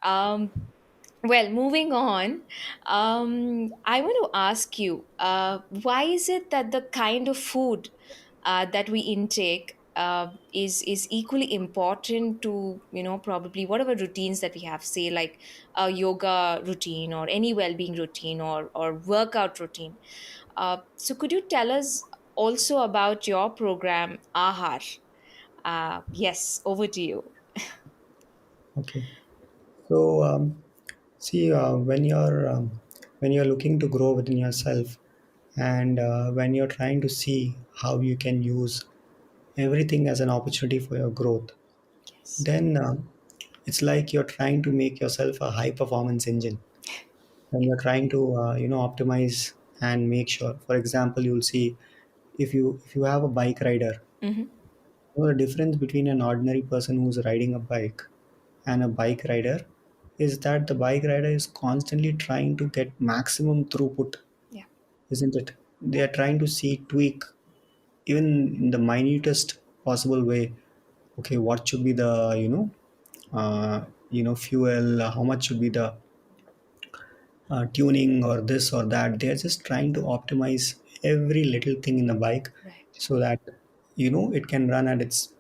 Um, well, moving on, I want to ask you, why is it that the kind of food that we intake is equally important to, probably whatever routines that we have, say like a yoga routine or any well-being routine or workout routine. So could you tell us also about your program, Ahar? Yes, over to you. Okay. So, see, when you're looking to grow within yourself, and when you're trying to see how you can use everything as an opportunity for your growth, Yes. then it's like you're trying to make yourself a high performance engine. When you're trying to, optimize and make sure. For example, you'll see if you have a bike rider, Mm-hmm. the difference between an ordinary person who's riding a bike and a bike rider is that the bike rider is constantly trying to get maximum throughput, Yeah. isn't it? They are trying to see tweak even in the minutest possible way. Okay, what should be the fuel? How much should be the tuning or this or that? They are just trying to optimize every little thing in the bike Right. so that it can run at its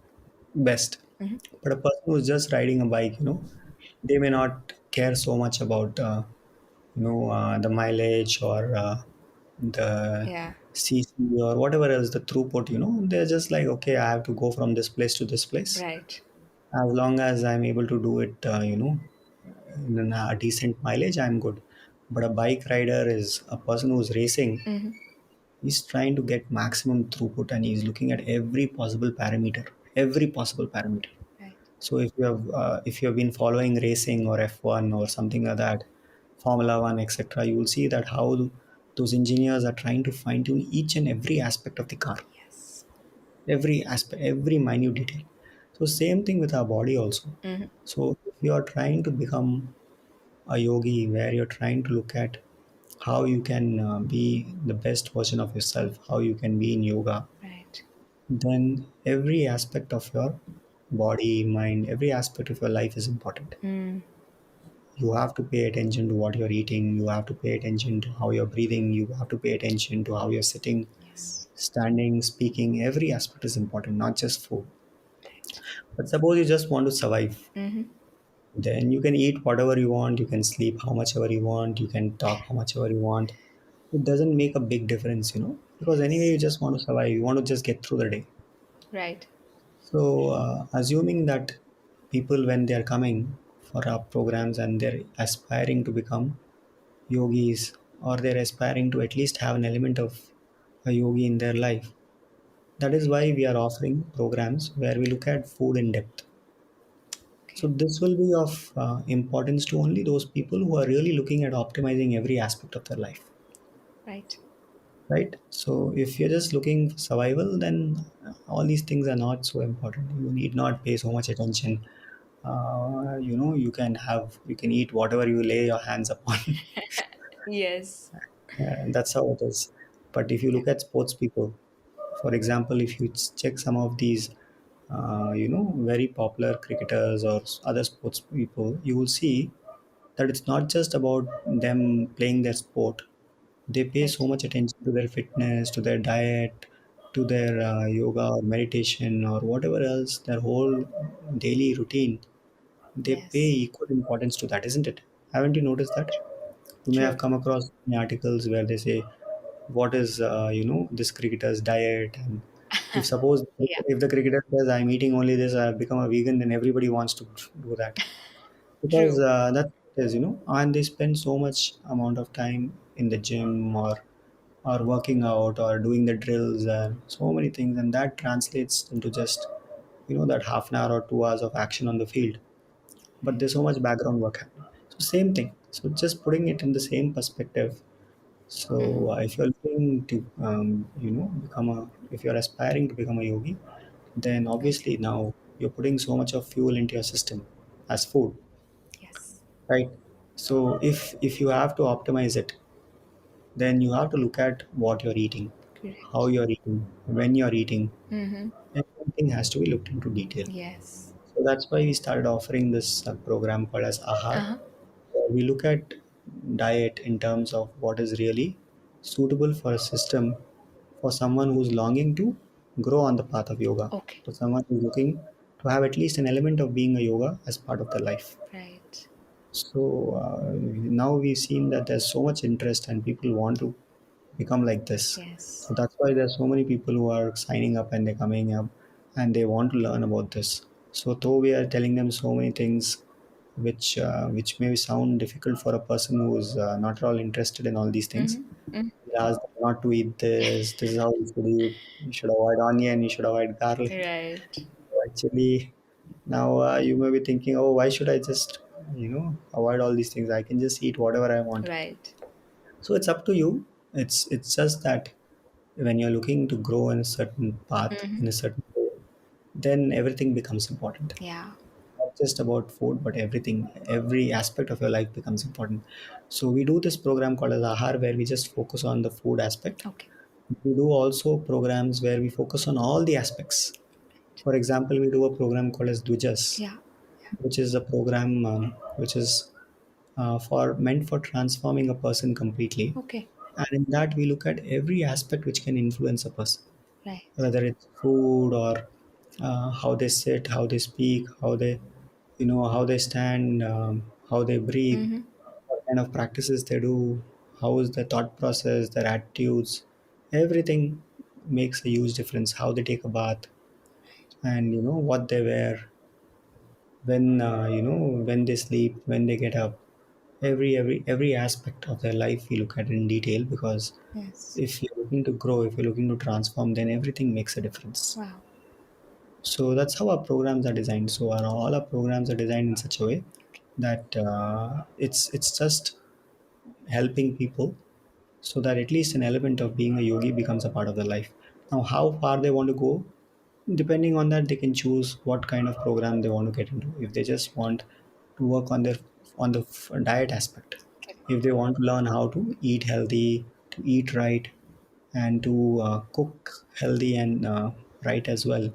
best. Mm-hmm. But a person who's just riding a bike, they may not care so much about the mileage or the Yeah. cc or whatever else, the throughput. They're just like, okay, I have to go from this place to this place. Right. As long as I'm able to do it, in a decent mileage, I'm good. But a bike rider is a person who's racing. Mm-hmm. He's trying to get maximum throughput and he's looking at every possible parameter. Right. So if you have been following racing or F1 or something like that, Formula One, etc., you will see that how those engineers are trying to fine tune each and every aspect of the car, Yes. every aspect, every minute detail. So same thing with our body also. Mm-hmm. So if you are trying to become a yogi, where you're trying to look at how you can be the best version of yourself, how you can be in yoga, Right. then every aspect of your body, mind, every aspect of your life is important. Mm. You have to pay attention to what you're eating, you have to pay attention to how you're breathing, you have to pay attention to how you're sitting, Yes. standing, speaking. Every aspect is important, not just food. Right. But suppose you just want to survive, Mm-hmm. then you can eat whatever you want, you can sleep how much ever you want, you can talk how much ever you want. It doesn't make a big difference, because anyway Yes. you just want to survive, you want to just get through the day. Right. So, assuming that people, when they are coming for our programs and they're aspiring to become yogis, or they're aspiring to at least have an element of a yogi in their life, that is Right. why we are offering programs where we look at food in depth. So, Okay. this will be of importance to only those people who are really looking at optimizing every aspect of their life. Right. Right. So if you're just looking for survival, then all these things are not so important. You need not pay so much attention. You can eat whatever you lay your hands upon. Yes. And that's how it is. But if you Yeah. look at sports people, for example, if you check some of these very popular cricketers or other sports people, you will see that it's not just about them playing their sport. They pay so Right. much attention to their fitness, to their diet, to their yoga or meditation or whatever else, their whole daily routine. They pay Yes. equal importance to that, isn't it? Haven't you noticed that? You may have True. come across many articles where they say, what is this cricketer's diet, and if suppose Yeah. if the cricketer says I'm eating only this, I've become a vegan, then everybody wants to do that, because True. that's what it is, and they spend so much amount of time in the gym or working out or doing the drills and so many things, and that translates into just that half an hour or 2 hours of action on the field, but Right. there's so much background work happening. So same thing, so just putting it in the same perspective. Mm-hmm. So if you're looking to if you're aspiring to become a yogi, then Right. obviously now you're putting so much of fuel into your system as food, Yes. right? So if you have to optimize it, then you have to look at what you're eating, how Correct. you're eating, when you're eating. Mm-hmm. Everything has to be looked into detail. Yes. So that's why we started offering this program called as Ahar. Uh-huh. We look at diet in terms of what is really suitable for a system for someone who's longing to grow on the path of yoga, Okay. for someone who's looking to have at least an element of being a yoga as part of their life. Right. So now we've seen that there's so much interest and people want to become like this. Yes. So that's why there's so many people who are signing up and they're coming up and they want to learn about this. So though we are telling them so many things which may sound difficult for a person who's not at all interested in all these things. Mm-hmm. We ask them not to eat this. This is how you should eat. You should avoid onion. You should avoid garlic. Right. Actually, now you may be thinking, oh, why should I just avoid all these things? I can just eat whatever I want. Right. So it's up to you. It's just that when you're looking to grow in a certain path Mm-hmm. in a certain way, then everything becomes important. Yeah. Not just about food, but everything, every aspect of your life becomes important. So we do this program called as Ahar, where we just focus on the food aspect. Okay. We do also programs where we focus on all the aspects. For example, we do a program called as Dvijas, Yeah. which is a program which is for meant for transforming a person completely. Okay. And in that, we look at every aspect which can influence a person, Right. whether it's food or how they sit, how they speak, how they stand, how they breathe, Mm-hmm. what kind of practices they do, how is their thought process, their attitudes, everything makes a huge difference. How they take a bath, and what they wear, when they sleep, when they get up. Every aspect of their life we look at in detail, because Yes. if you're looking to grow, if you're looking to transform, then everything makes a difference. Wow. So that's how our programs are designed. So all our programs are designed in such a way that it's just helping people, so that at least an element of being a yogi becomes a part of their life. Now, how far they want to go, depending on that, they can choose what kind of program they want to get into. If they just want to work on the diet aspect, Okay. if they want to learn how to eat healthy, to eat right, and to cook healthy and right as well,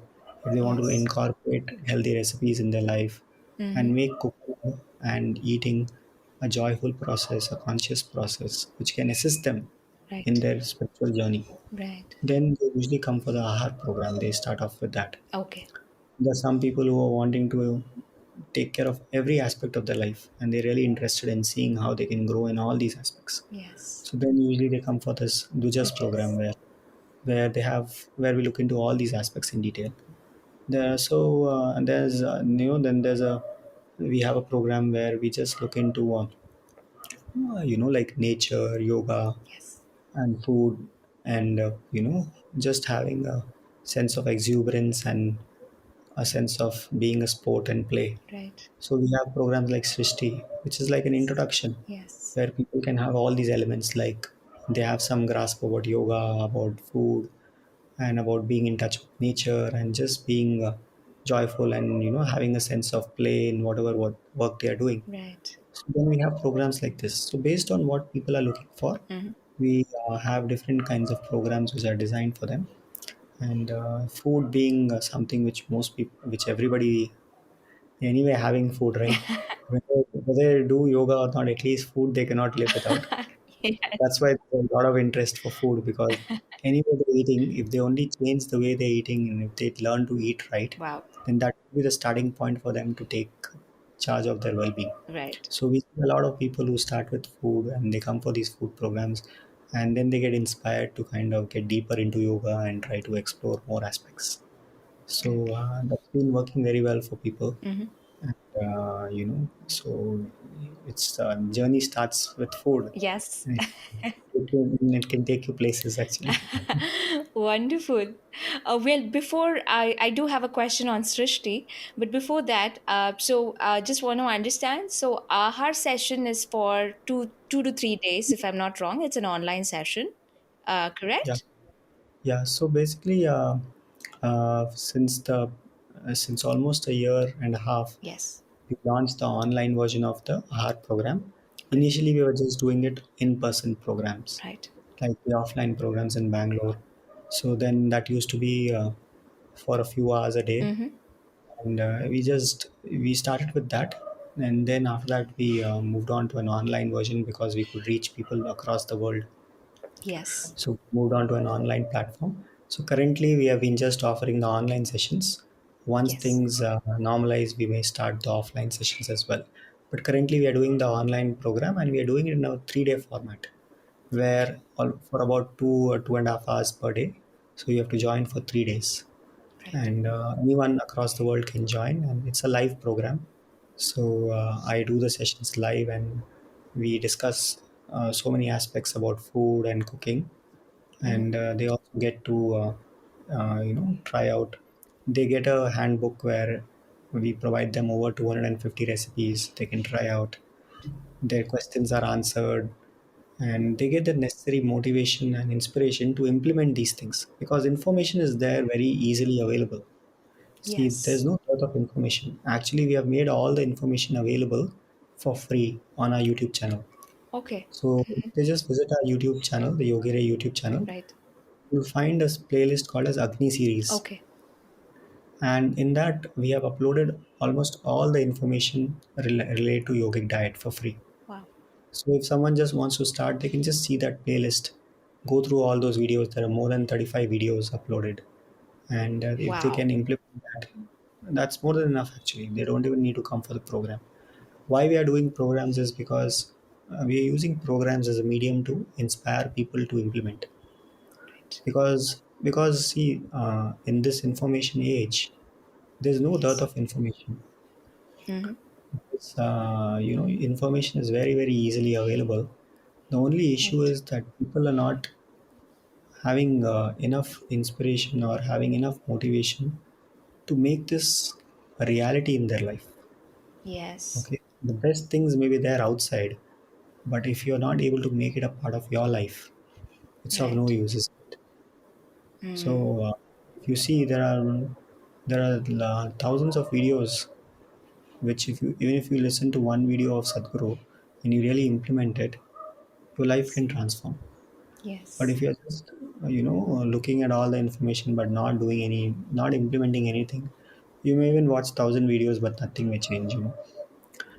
if they want to Yes. incorporate healthy recipes in their life Mm-hmm. and make cooking and eating a joyful process, a conscious process which can assist them in Right. their spiritual journey, Right. then they usually come for the Ahar program. They start off with that. Okay. There are some people who are wanting to take care of every aspect of their life and they're really interested in seeing how they can grow in all these aspects. Yes. So then usually they come for this Dujas program Duchess. where we look into all these aspects in detail. And there's then there's a we have a program where we just look into like nature, yoga, Yes. and food, and just having a sense of exuberance and a sense of being a sport and play. Right. So we have programs like Srishti, which is like an introduction Yes. where people can have all these elements, like they have some grasp about yoga, about food, and about being in touch with nature and just being joyful and having a sense of play in whatever work they are doing. Right. So then we have programs like this. So based on what people are looking for, Mm-hmm. we have different kinds of programs which are designed for them. And food being something which most people, which everybody anyway having food, right? Whether they do yoga or not, at least food they cannot live without. Yes. That's why there's a lot of interest for food, because anyway they're eating, if they only change the way they're eating and if they learn to eat right, Wow. then that will be the starting point for them to take charge of their well-being. Right. So we see a lot of people who start with food and they come for these food programs, and then they get inspired to kind of get deeper into yoga and try to explore more aspects. So Okay. that's been working very well for people. Mm-hmm. And, so it's journey starts with food. Yes. And it can take you places actually. Wonderful. Well, before I do have a question on Srishti, but before that, just want to understand. So, our session is for two to 3 days, if I'm not wrong. It's an online session, Yeah, correct? yeah. So basically, since almost a year and a half, Yes. we launched the online version of the art program. Great. Initially, we were just doing it in-person programs, Right. like the offline programs in Bangalore. So then that used to be for a few hours a day, Mm-hmm. and we started with that, and then after that we moved on to an online version because we could reach people across the world. Yes. So moved on to an online platform. So currently we have been just offering the online sessions. Once Yes. things normalize, we may start the offline sessions as well. But currently we are doing the online program, and we are doing it in a 3 day format where for about 2 or 2.5 hours per day. So you have to join for 3 days, Right. and anyone across the world can join, and it's a live program. So I do the sessions live, and we discuss so many aspects about food and cooking, Hmm. and they also get to try out. They get a handbook where we provide them over 250 recipes they can try out. Their questions are answered, and they get the necessary motivation and inspiration to implement these things, because information is there very easily available. See, there's Yes. no dearth of information. Actually, we have made all the information available for free on our YouTube channel. Okay. So they just visit our YouTube channel, the Yogire YouTube channel. Right. You'll find a playlist called as Agni series, Okay. and in that we have uploaded almost all the information related to yogic diet for free. Wow. So if someone just wants to start, they can just see that playlist, go through all those videos. There are more than 35 videos uploaded, and if they Wow. can implement that, that's more than enough. Actually, they don't even need to come for the program. Why we are doing programs is because we are using programs as a medium to inspire people to implement. Right. Because see, in this information age, there's no dearth Yes. of information. Hmm. Information is very, very easily available. The only issue Right. is that people are not having enough inspiration or having enough motivation to make this a reality in their life. Yes. Okay, the best things may be there outside, but if you're not able to make it a part of your life, it's of no Right. use, isn't it? Mm. So if you see, there are thousands of videos which, if you even if you listen to one video of Sadhguru and you really implement it, your life can transform. But Yes. if you're just looking at all the information but not implementing anything, you may even watch 1,000 videos but nothing may change.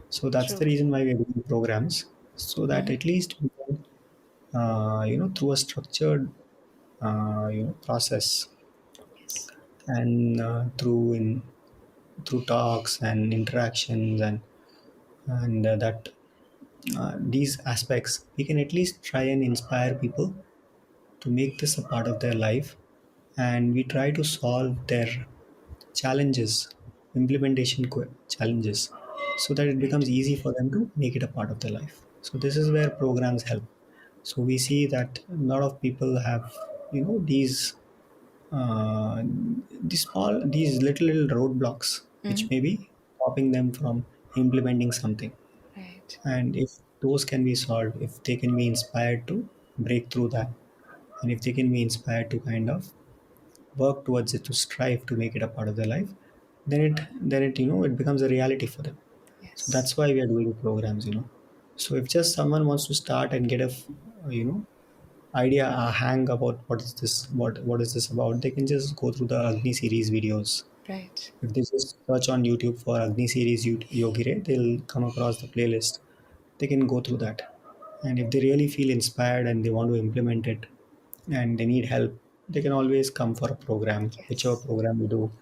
So that's the True. reason why we're doing programs, so that Hmm. at least we can, through a structured process, Yes. and through talks and interactions, and that these aspects, we can at least try and inspire people to make this a part of their life, and we try to solve their challenges, challenges, so that it Right. becomes easy for them to make it a part of their life. So this is where programs help. So we see that a lot of people have, uh, these little roadblocks Hmm. which may be stopping them from implementing something. Right. And if those can be solved, if they can be inspired to break through that, and if they can be inspired to kind of work towards it, to strive to make it a part of their life, then it it becomes a reality for them. So Yes. that's why we are doing programs. So if just someone wants to start and get a idea, a hang about what is this about, they can just go through the Agni series videos. Right. If they just search on YouTube for Agni series Yogire, they'll come across the playlist. They can go through that, and if they really feel inspired and they want to implement it and they need help, they can always come for a program, whichever Yes. program we do.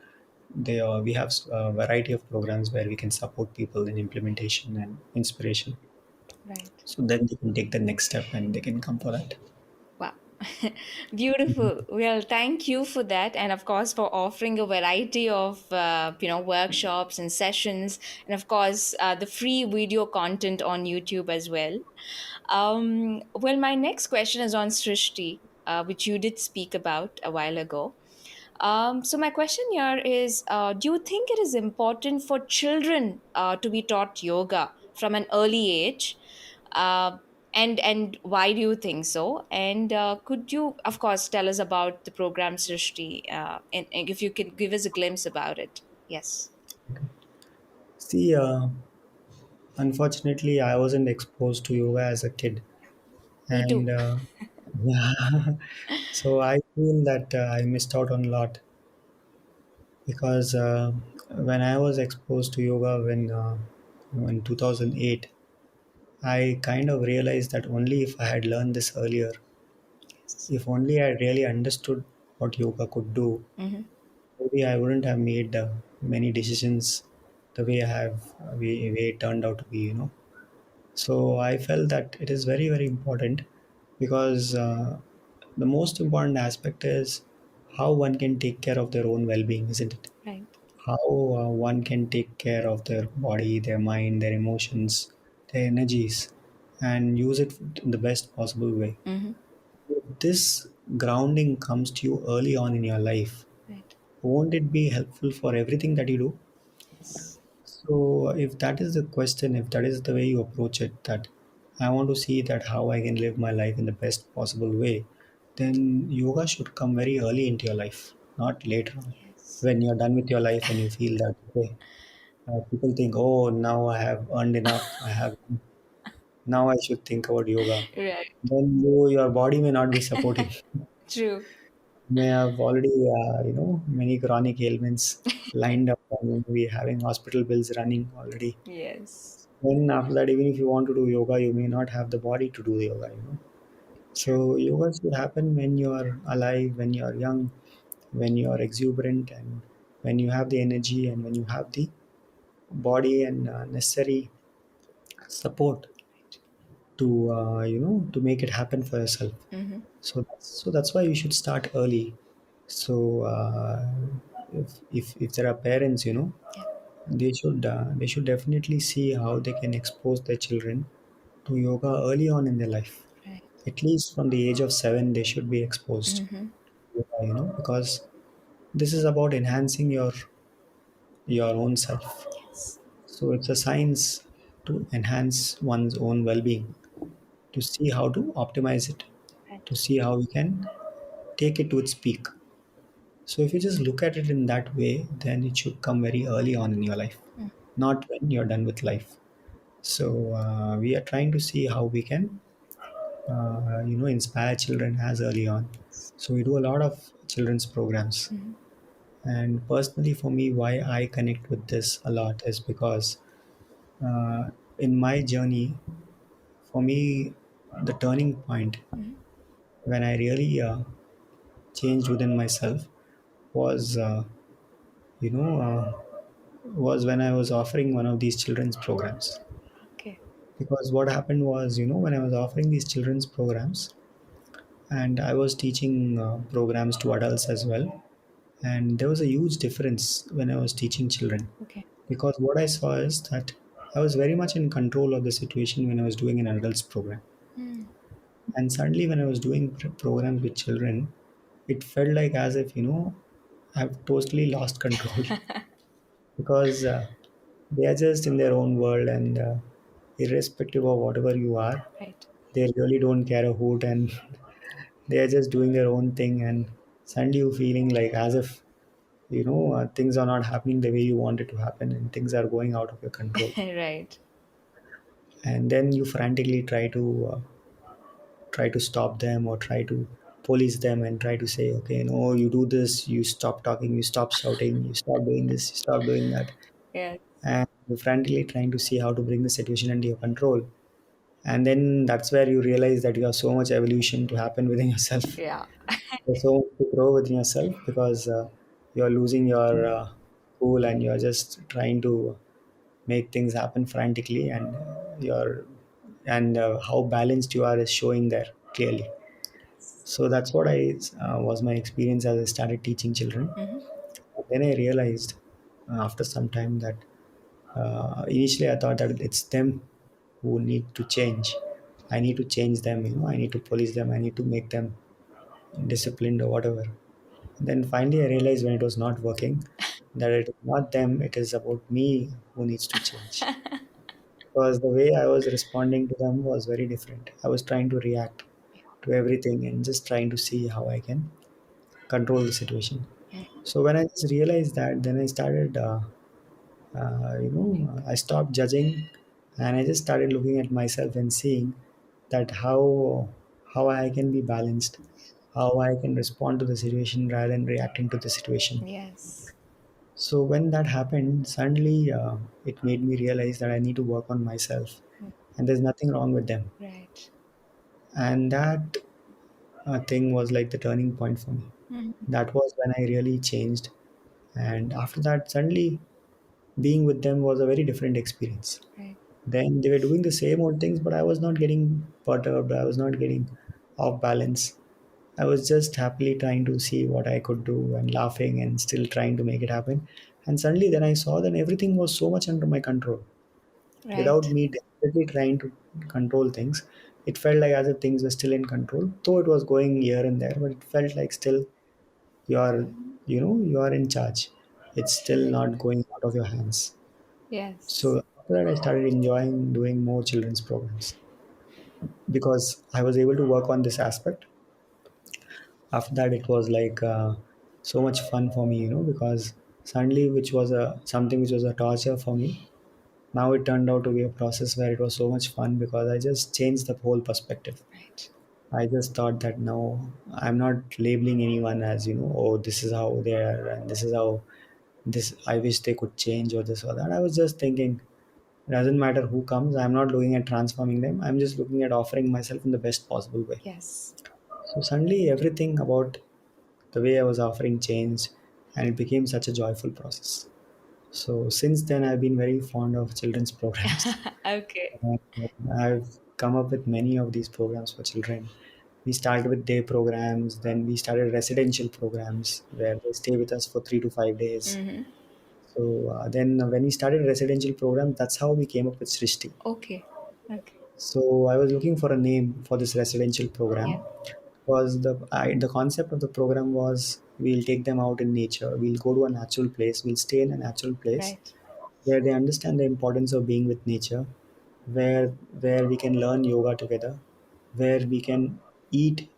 We have a variety of programs where we can support people in implementation and inspiration, Right. so then they can take the next step and they can come for that. Wow. Beautiful. Well, thank you for that. And of course, for offering a variety of, workshops and sessions. And of course, the free video content on YouTube as well. Well, my next question is on Srishti, which you did speak about a while ago. So my question here is, do you think it is important for children to be taught yoga from an early age? Uh, and why do you think so? And could you, of course, tell us about the program Srishti, and if you could give us a glimpse about it? Yes. See, unfortunately, I wasn't exposed to yoga as a kid, Me and too. yeah, so I feel that I missed out on a lot, because when I was exposed to yoga in 2008, I kind of realized that only if I had learned this earlier, Yes. if only I really understood what yoga could do, Mm-hmm. maybe I wouldn't have made many decisions the way I have, way it turned out to be, you know. So I felt that it is very, very important because the most important aspect is how one can take care of their own well-being, isn't it? Right. How one can take care of their body, their mind, their emotions, their energies, and use it in the best possible way. Mm-hmm. If this grounding comes to you early on in your life, Right. won't it be helpful for everything that you do? Yes. So, if that is the question, if that is the way you approach it, that I want to see that how I can live my life in the best possible way, then yoga should come very early into your life, not later on. Yes. When you're done with your life and you feel that, okay, people think, oh, now I have earned enough, now I should think about yoga. Right. Then your body may not be supporting. True. May have already, many chronic ailments lined up and maybe having hospital bills running already. Yes. Then after that, even if you want to do yoga, you may not have the body to do the yoga, you know. So yoga should happen when you are alive, when you are young, when you are exuberant, and when you have the energy and when you have the body and necessary support to to make it happen for yourself. Mm-hmm. So that's why you should start early. So if there are parents, Yeah. they should definitely see how they can expose their children to yoga early on in their life. Right. At least from the age of 7, they should be exposed Mm-hmm. to yoga, because this is about enhancing your own self. Yes. So it's a science to enhance one's own well-being, to see how to optimize it, to Right. see how we can take it to its peak. So if you just look at it in that way, then it should come very early on in your life, Mm. not when you're done with life. So we are trying to see how we can, inspire children as early on. So we do a lot of children's programs. Mm-hmm. And personally, for me, why I connect with this a lot is because in my journey, for me, the turning point Mm-hmm. when I really changed within myself was, you know, uh, was when I was offering one of these children's programs. Okay. Because what happened was, when I was offering these children's programs, and I was teaching programs to adults as well, and there was a huge difference when I was teaching children. Okay. Because what I saw is that I was very much in control of the situation when I was doing an adults program. Mm. And suddenly, when I was doing programs with children, it felt like as if, I've totally lost control because they are just in their own world, and irrespective of whatever you are, Right. they really don't care a hoot, and they are just doing their own thing. And suddenly, you feeling like as if, things are not happening the way you want it to happen, and things are going out of your control. Right. And then you frantically try to stop them or try to police them and try to say, okay, no, you do this, you stop talking, you stop shouting, you stop doing this, you stop doing that. Yes. And you're frantically trying to see how to bring the situation under your control. And then that's where you realize that you have so much evolution to happen within yourself. Yeah. There's so much to grow within yourself because you're losing your cool, and you're just trying to make things happen frantically, and how balanced you are is showing there clearly. So that's what I was my experience as I started teaching children. Mm-hmm. Then I realized after some time that initially I thought that it's them who need to change. I need to change them, I need to police them, I need to make them disciplined or whatever. Then finally I realized when it was not working that it is not them, it is about me who needs to change. Because the way I was responding to them was very different. I was trying to react to everything and just trying to see how I can control the situation. Yeah. So when I just realized that, then I started, I stopped judging, and I just started looking at myself and seeing that how I can be balanced, how I can respond to the situation rather than reacting to the situation. Yes. So when that happened, suddenly it made me realize that I need to work on myself, and there's nothing wrong with them. Right. And that thing was like the turning point for me. Mhm. That was when I really changed. And after that, suddenly being with them was a very different experience. Right. Then they were doing the same old things, but I was not getting perturbed. I was not getting off balance. I was just happily trying to see what I could do and laughing and still trying to make it happen. And suddenly, then I saw that everything was so much under my control without Right. me desperately trying to control things. It felt like as if things were still in control, though it was going here and there, but it felt like still you are, you are in charge. It's still Right. not going out of your hands. Yes. So after that, I started enjoying doing more children's programs because I was able to work on this aspect. After that, it was like so much fun for me, because suddenly, which was a something which was a torture for me, now it turned out to be a process where it was so much fun because I just changed the whole perspective. Right. I just thought that no, I'm not labeling anyone as, oh, this is how they are and this is how this, I wish they could change or this or that. I was just thinking, it doesn't matter who comes, I'm not looking at transforming them. I'm just looking at offering myself in the best possible way. Yes. So suddenly everything about the way I was offering changed and it became such a joyful process. So since then, I've been very fond of children's programs. Okay. And I've come up with many of these programs for children. We started with day programs, then we started residential programs where they stay with us for 3 to 5 days. Mm-hmm. So then when we started residential program, that's how we came up with Srishti. Okay. Okay. So I was looking for a name for this residential Yeah. program. Was the concept of the program was we'll take them out in nature. We'll go to a natural place. We'll stay in a natural place Right. where they understand the importance of being with nature, where we can learn yoga together, where we can eat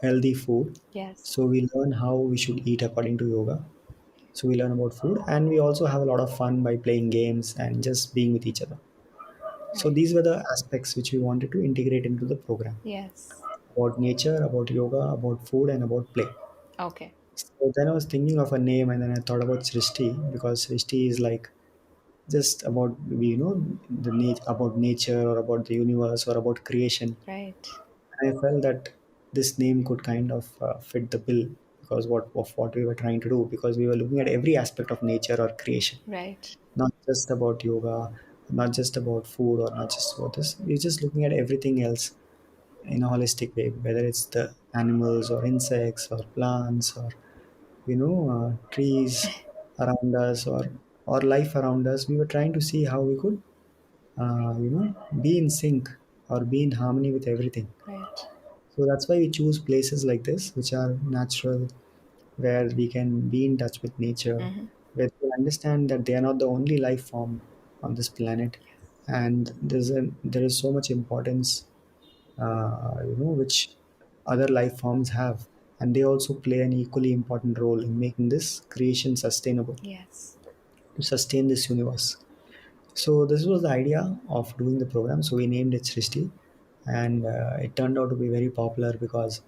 healthy food. Yes. So we learn how we should eat according to yoga. So we learn about food, and we also have a lot of fun by playing games and just being with each other. So Right. these were the aspects which we wanted to integrate into the program, Yes. about nature, about yoga, about food, and about play. Okay. So then I was thinking of a name, and then I thought about Srishti because Srishti is like just about about nature or about the universe or about creation. Right. And I felt that this name could kind of fit the bill because what we were trying to do, because we were looking at every aspect of nature or creation, Right. not just about yoga, not just about food, or not just about this. We're just looking at everything else in a holistic way, whether it's the animals or insects or plants or trees around us or life around us. We were trying to see how we could be in sync or be in harmony with everything. Right. So that's why we choose places like this, which are natural, where we can be in touch with nature, Mm-hmm. where we understand that they are not the only life form on this planet, and there is so much importance, which other life forms have, and they also play an equally important role in making this creation sustainable Yes. to sustain this universe. So this was the idea of doing the program. So we named it Srishti, and it turned out to be very popular because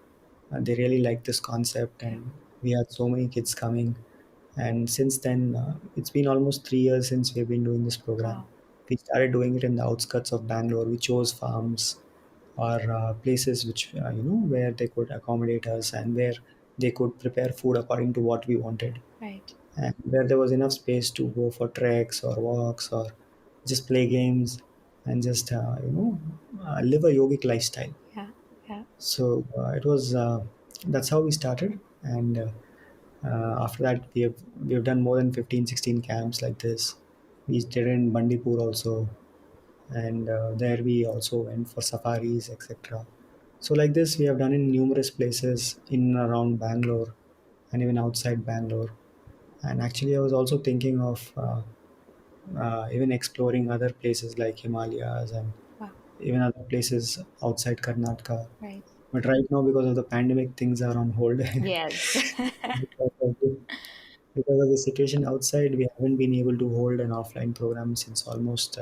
they really liked this concept, Yeah. and we had so many kids coming. And since then, it's been almost 3 years since we've been doing this program. Wow. We started doing it in the outskirts of Bangalore. We chose farms or places which where they could accommodate us and where they could prepare food according to what we wanted, Right. and where there was enough space to go for treks or walks or just play games and just live a yogic lifestyle. Yeah. Yeah. So it was that's how we started, and after that we have done more than 15, 16 camps like this. We did in Bandipur also, and there we also went for safaris, etc. So like this we have done in numerous places in and around Bangalore and even outside Bangalore. And actually I was also thinking of even exploring other places like Himalayas and Wow. even other places outside Karnataka. Right. But right now, because of the pandemic, things are on hold. Yes. because, of the, because of the situation outside, we haven't been able to hold an offline program since almost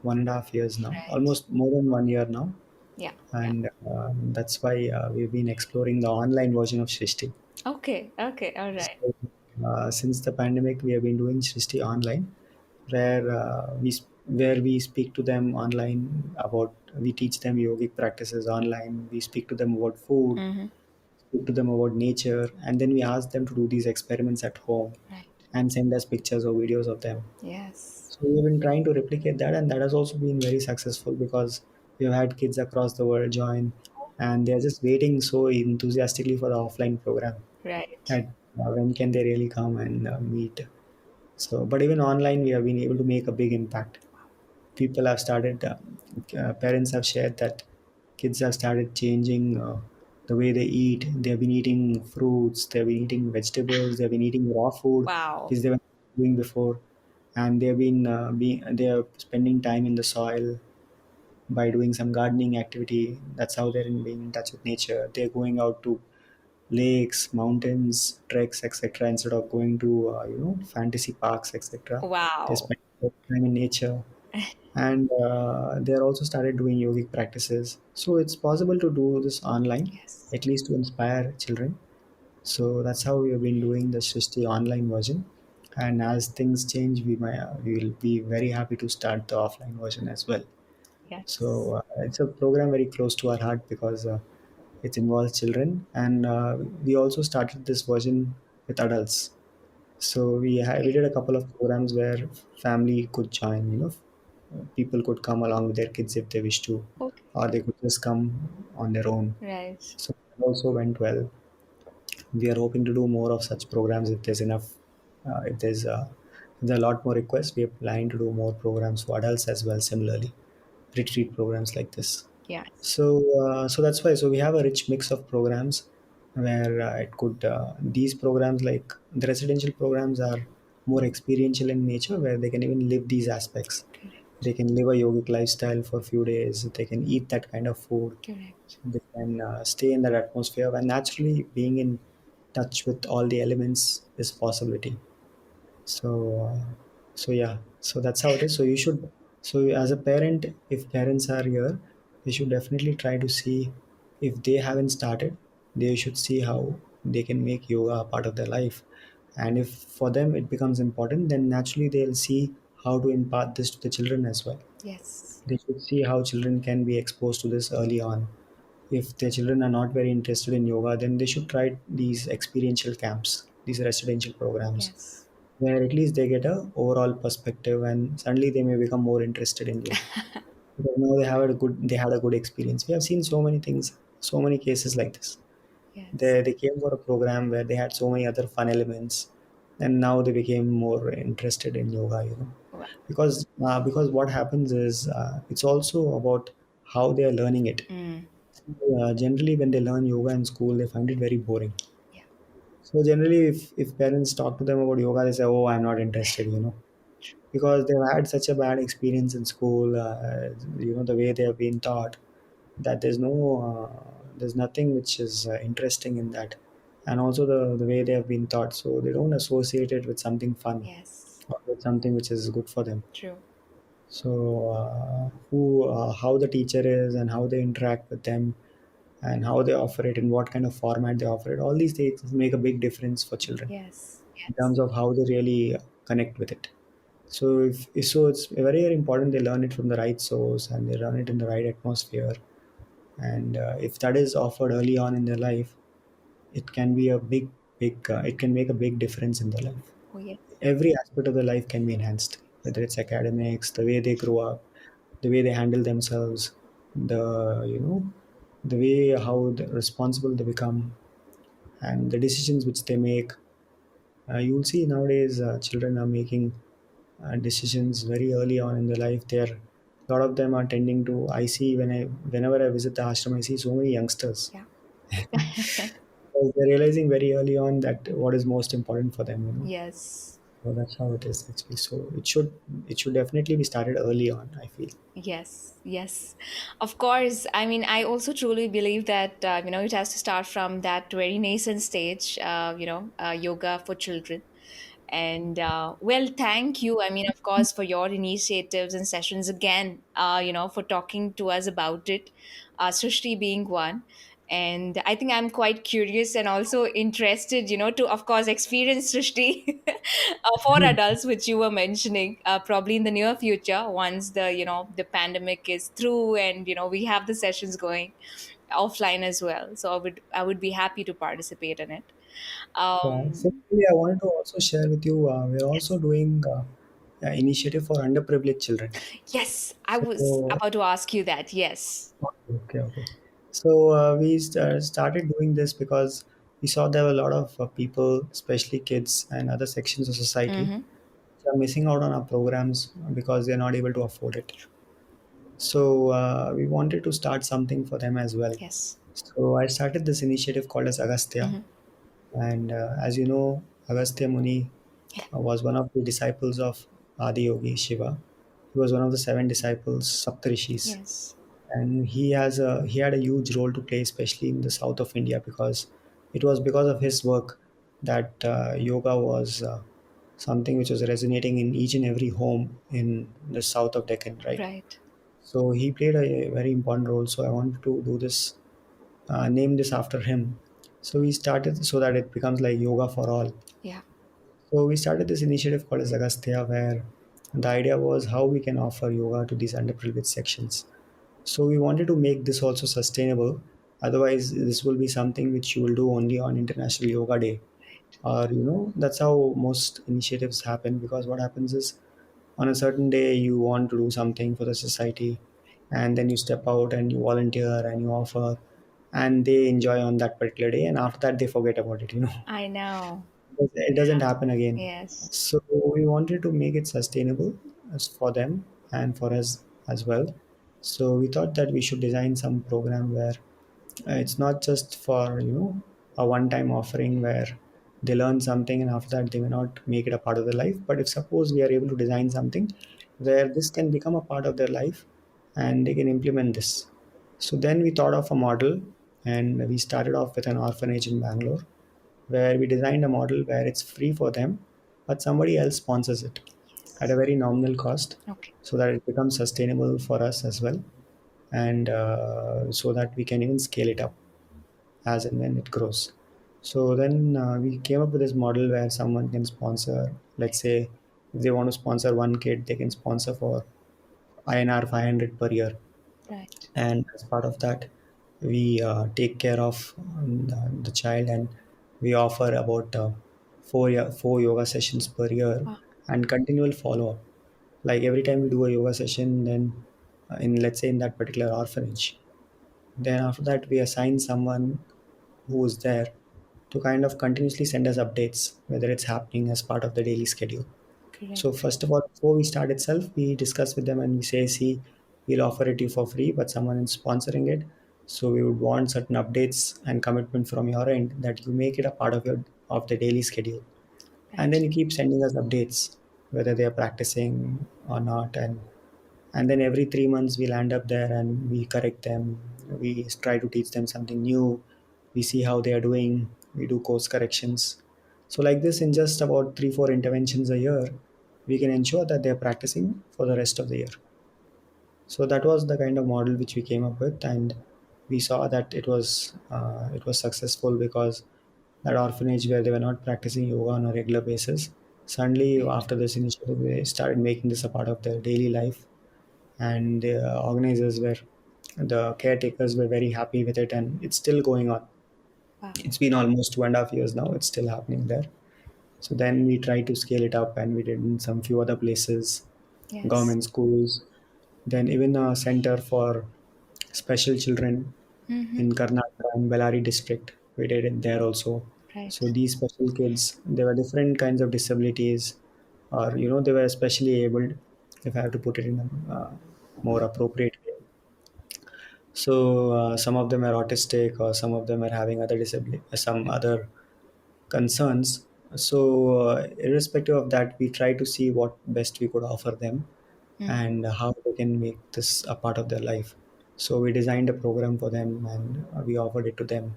1.5 years now, Right. almost more than 1 year now. Yeah. Yeah. And that's why we've been exploring the online version of Srishti. Okay. Okay. All right. Since the pandemic, we have been doing Srishti online, where where we speak to them online about, we teach them yogic practices online. We speak to them about food, Mm-hmm. speak to them about nature, and then we ask them to do these experiments at home Right. and send us pictures or videos of them. Yes. So we've been trying to replicate that, and that has also been very successful because we've had kids across the world join, and they're just waiting so enthusiastically for the offline program. Right. That when can they really come and meet? So, but even online, we have been able to make a big impact. People have started, parents have shared that kids have started changing the way they eat. They've been eating fruits, they've been eating vegetables, they've been eating raw food, Wow. which they were not doing before. And they are spending time in the soil by doing some gardening activity. That's how they're being in touch with nature. They're going out to lakes, mountains, treks, etc. Instead of going to fantasy parks, etc. They Wow. spend more time in nature, and they are also started doing yogic practices. So it's possible to do this online, Yes. at least to inspire children. So that's how we have been doing the Srishti online version. And as things change, we will be very happy to start the offline version as well. Yes. So it's a program very close to our heart because it involves children, and we also started this version with adults. So we Okay. did a couple of programs where family could join. People could come along with their kids if they wish to, Okay. or they could just come on their own. Right. So that also went well. We are hoping to do more of such programs if there's enough. If there are a lot more requests, we are planning to do more programs for adults as well. Similarly, retreat programs like this. Yes. So that's why. So we have a rich mix of programs where it could these programs, like the residential programs, are more experiential in nature, where they can even live these aspects. Correct. They can live a yogic lifestyle for a few days. They can eat that kind of food. Correct. They can stay in that atmosphere, and naturally being in touch with all the elements is possibility. So uh, so yeah, so that's how it is. So you should, so as a parent, if parents are here, they should definitely try to see, if they haven't started, they should see how they can make yoga a part of their life. And if for them it becomes important, then naturally they'll see how to impart this to the children as well. Yes. They should see how children can be exposed to this early on. If their children are not very interested in yoga, then they should try these experiential camps, these residential programs, Yes. where at least they get a overall perspective, and suddenly they may become more interested in yoga because now they had a good experience. We have seen so many things, so many cases like this. Yes. They came for a program where they had so many other fun elements, and now they became more interested in yoga. Wow. Because what happens is, it's also about how they are learning it. Mm. Generally, when they learn yoga in school, they find it very boring. Yeah. So generally, if parents talk to them about yoga, they say, "Oh, I'm not interested," because they've had such a bad experience in school. The way they have been taught, that there's nothing which is interesting in that, and also the way they have been taught, so they don't associate it with something fun Yes. or with something which is good for them. True. So who how the teacher is and how they interact with them and how they offer it and what kind of format they offer it, all these things make a big difference for children Yes. in Yes. terms of how they really connect with it. So so it's very, very important they learn it from the right source and they learn it in the right atmosphere. And if that is offered early on in their life, it can be a big it can make a big difference in their life. Oh, yes. Every aspect of their life can be enhanced, whether it's academics, the way they grow up, the way they handle themselves, the way how responsible they become, and the decisions which they make. You'll see nowadays children are making decisions very early on in their life. A lot of them are tending to. I see whenever I visit the ashram, I see so many youngsters. Yeah. Because they're realizing very early on that what is most important for them. Yes. So that's how it is actually. So it should definitely be started early on, I feel. Yes, yes, of course. I mean, I also truly believe that it has to start from that very nascent stage. Yoga for children, and well, thank you. I mean, of course, for your initiatives and sessions again. For talking to us about it, Srishti being one. And I think I'm quite curious and also interested, to of course experience Srishti for adults, which you were mentioning, probably in the near future once the pandemic is through, and we have the sessions going offline as well. So I would be happy to participate in it. Yeah, um similarly, I wanted to also share with you, we're also yes. doing initiative for underprivileged children. Yes, I was So, about to ask you that. Yes. okay. So we started doing this because we saw there were a lot of people, especially kids and other sections of society, Mm-hmm. which are missing out on our programs because they're not able to afford it. So we wanted to start something for them as well. Yes. So I started this initiative called as Agastya, Mm-hmm. and as you know, Agastya Muni Yeah. was one of the disciples of Adi Yogi Shiva. He was one of the seven disciples, Saptarishis, Yes. and he had a huge role to play, especially in the south of India, because it was because of his work that yoga was something which was resonating in each and every home in the south of Deccan, right? Right. So he played a very important role. So I wanted to do this, name this after him. So we started so that it becomes like yoga for all. Yeah. So we started this initiative called as Agastya, where the idea was how we can offer yoga to these underprivileged sections. So we wanted to make this also sustainable. Otherwise, this will be something which you will do only on International Yoga Day, or that's how most initiatives happen. Because what happens is, on a certain day, you want to do something for the society, and then you step out and you volunteer and you offer, and they enjoy on that particular day, and after that, they forget about it. I know. It doesn't happen again. Yes. So we wanted to make it sustainable as for them and for us as well. So we thought that we should design some program where it's not just for a one-time offering where they learn something and after that they may not make it a part of their life. But if suppose we are able to design something where this can become a part of their life and they can implement this. So then we thought of a model, and we started off with an orphanage in Bangalore where we designed a model where it's free for them, but somebody else sponsors it at a Yes. very nominal cost, Okay. so that it becomes sustainable for us as well, and so that we can even scale it up as and when it grows. So then we came up with this model where someone can sponsor, let's say, if they want to sponsor one kid, they can sponsor for INR 500 per year, Right. and as part of that we take care of the child, and we offer about four yoga sessions per year Wow. and continual follow-up. Like every time we do a yoga session, then in, let's say, in that particular orphanage, then after that we assign someone who is there to kind of continuously send us updates whether it's happening as part of the daily schedule. So Correct. first of all, before we start itself, we discuss with them and we say, see, we'll offer it to you for free, but someone is sponsoring it. So we would want certain updates and commitment from your end that you make it a part of the daily schedule. And then Right. you keep sending us updates, whether they are practicing or not. And then every 3 months we land up there and we correct them. We try to teach them something new. We see how they are doing. We do course corrections. So like this, in just about 3 4 interventions a year, we can ensure that they are practicing for the rest of the year. So that was the kind of model which we came up with, and we saw that it was successful because that orphanage where they were not practicing yoga on a regular basis, suddenly Right. after this initiative they started making this a part of their daily life, and the organizers were the caretakers were very happy with it, and it's still going on. Wow. It's been almost 2.5 years now, it's still happening there. So then we tried to scale it up, and we did in some few other places, Yes. government schools, then even a center for special children Mm-hmm. in Karnataka and Bellary district. We did it there also. So Right. these special kids, there were different kinds of disabilities, or they were especially abled, if I have to put it in a more appropriate way. So some of them are autistic, or some of them are having other disability, some other concerns. So irrespective of that, we try to see what best we could offer them Mm. and how they can make this a part of their life. So we designed a program for them, and we offered it to them.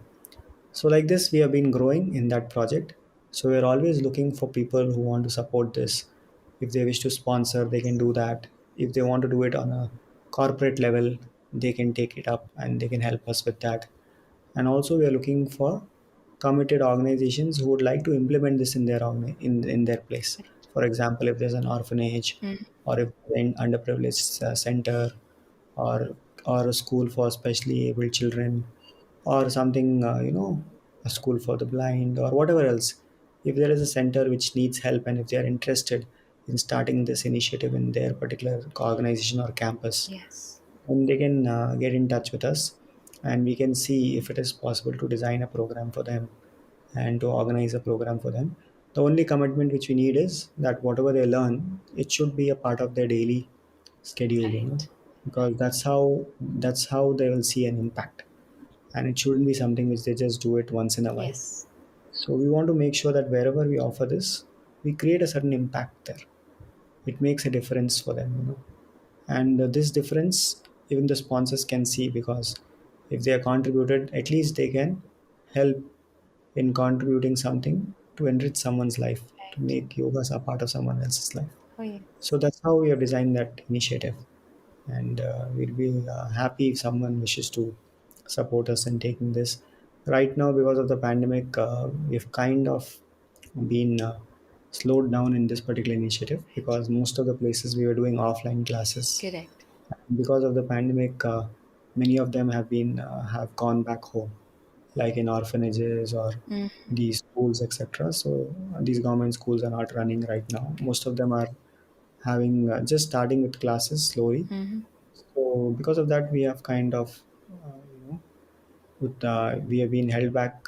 So like this, we have been growing in that project. So we're always looking for people who want to support this. If they wish to sponsor, they can do that. If they want to do it on a corporate level, they can take it up and they can help us with that. And also we are looking for committed organizations who would like to implement this in their in their place. Right. For example, if there's an orphanage, Mm. or if an underprivileged center, or a school for specially able children, or something, a school for the blind, or whatever else. If there is a center which needs help, and if they are interested in starting this initiative in their particular organization or campus, Yes. and they can get in touch with us, and we can see if it is possible to design a program for them and to organize a program for them. The only commitment which we need is that whatever they learn, it should be a part of their daily schedule, Right. because that's how they will see an impact, and it shouldn't be something which they just do it once in a while. Yes. So we want to make sure that wherever we offer this, we create a certain impact there. It makes a difference for them. And this difference even the sponsors can see, because if they are contributed, at least they can help in contributing something to enrich someone's life, to Right. make yoga a part of someone else's life. Oh, yeah. So that's how we have designed that initiative, and we'll be happy if someone wishes to support us in taking this. Right now, because of the pandemic, we've kind of been slowed down in this particular initiative, Right. because most of the places we were doing offline classes. Correct. Because of the pandemic, many of them have gone back home, like in orphanages or Mm. these schools, etc. So these government schools are not running right now. Okay. Most of them are having just starting with classes slowly. Mm-hmm. So because of that, we have kind of we have been held back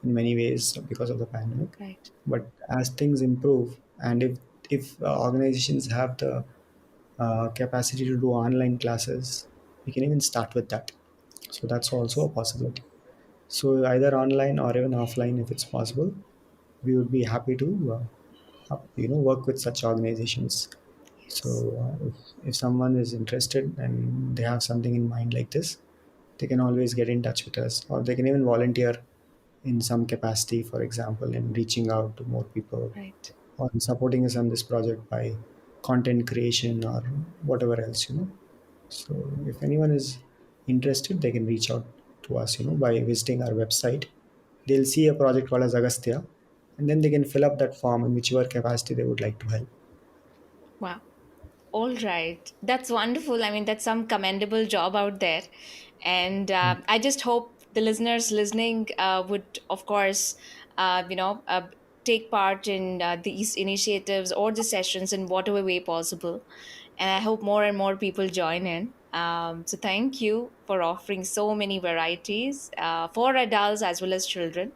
in many ways because of the pandemic. Right. But as things improve, and if organizations have the capacity to do online classes, we can even start with that. So that's also a Yes. possibility. So either online or even offline, if it's possible, we would be happy to work with such organizations. So Yes. if someone is interested and they have something in mind like this, they can always get in touch with us, or they can even volunteer in some capacity, for example, in reaching out to more people, Right. or in supporting us on this project by content creation or whatever else. So if anyone is interested, they can reach out to us, by visiting our website. They'll see a project called as Agastya, and then they can fill up that form in whichever capacity they would like to help. Wow. All right. That's wonderful. I mean, that's some commendable job out there. And I just hope the listeners listening would, of course, take part in these initiatives or the sessions in whatever way possible. And I hope more and more people join in. So thank you for offering so many varieties for adults as well as children.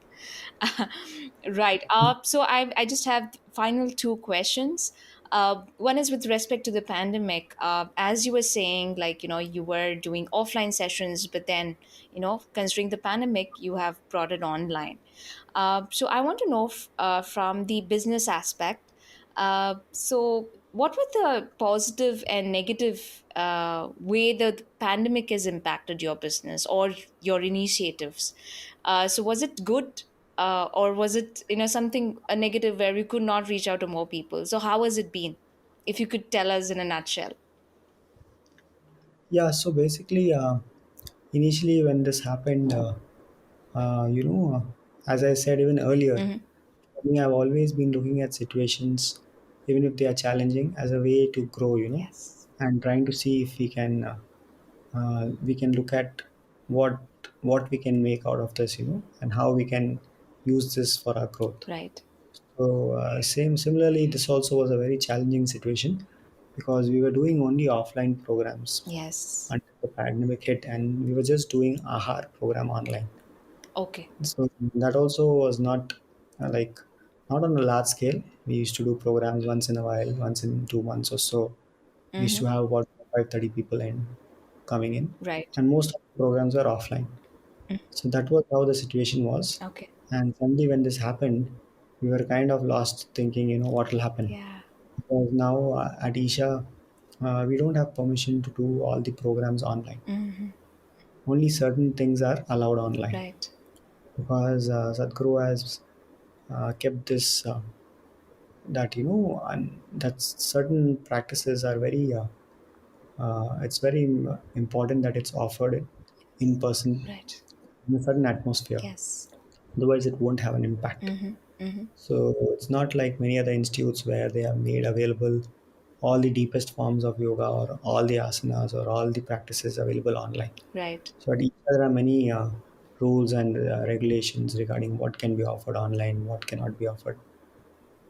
Right. So I just have final two questions. One is with respect to the pandemic. As you were saying, like, you were doing offline sessions, but then, considering the pandemic, you have brought it online. So I want to know from the business aspect. So what were the positive and negative way the pandemic has impacted your business or your initiatives? So was it good, or was it something a negative where we could not reach out to more people? So how has it been? If you could tell us in a nutshell. Yeah, so basically, initially when this happened, as I said even earlier, Hmm. for me, I've always been looking at situations, even if they are challenging, as a way to grow, Yes. and trying to see if we can look at what what we can make out of this, and how we can use this for our growth. Right. So similarly, this also was a very challenging situation, because we were doing only offline programs Yes. until the pandemic hit, and we were just doing AHAR program online. Okay. So that also was not like not on a large scale. We used to do programs once in a while, once in 2 months or so. We used to Mm-hmm. have about 530 people coming in, Right. and most of the programs were offline. Mm. So that was how the situation was. Okay. And suddenly, when this happened, we were kind of lost, thinking, what will happen. Yeah. Because now at Isha, we don't have permission to do all the programs online. Hmm. Only certain things are allowed online, Right. because Sadhguru has kept this that and that certain practices are very it's very important that it's offered in person, Right. in a certain atmosphere. Yes. Otherwise, it won't have an impact. Mm-hmm. Mm-hmm. So it's not like many other institutes where they have made available all the deepest forms of yoga or all the asanas or all the practices available online. Right. So at each there are many rules and regulations regarding what can be offered online, what cannot be offered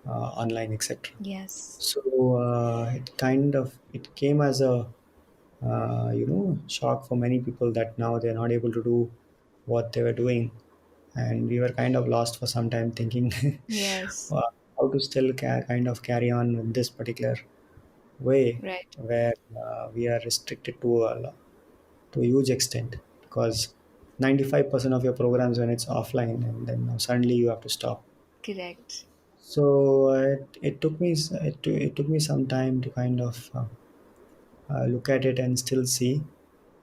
online, etc. Yes. So it came as a shock for many people that now they're not able to do what they were doing, and we were kind of lost for some time thinking Yes. how to still kind of carry on in this particular way Right. where we are restricted to a huge extent because 95% of your programs when it's offline and then now suddenly you have to stop. Correct. So it took me it took me some time to kind of look at it and still see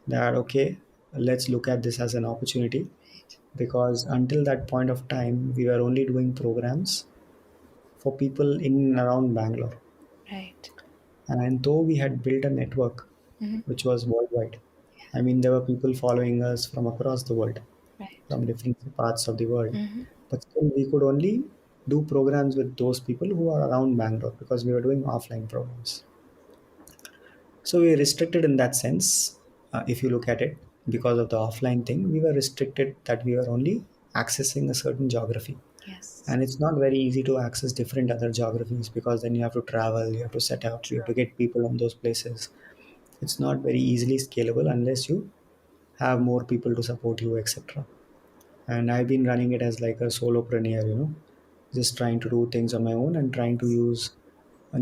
that okay, let's look at this as an opportunity, Right. because until that point of time we were only doing programs for people in and around Bangalore. Right. And though we had built a network Mm-hmm. which was worldwide, I mean, there were people following us from across the world, Right. from different parts of the world, Mm-hmm. but still we could only do programs with those people who are around Bangalore because we were doing offline programs. So we were restricted in that sense. If you look at it, because of the offline thing, we were restricted that we were only accessing a certain geography. Yes. And it's not very easy to access different other geographies because then you have to travel, you have to set up, you have True. to get people in those places. It's not very easily scalable unless you have more people to support you, etc. And I've been running it as like a solopreneur, just trying to do things on my own and trying to Yes. use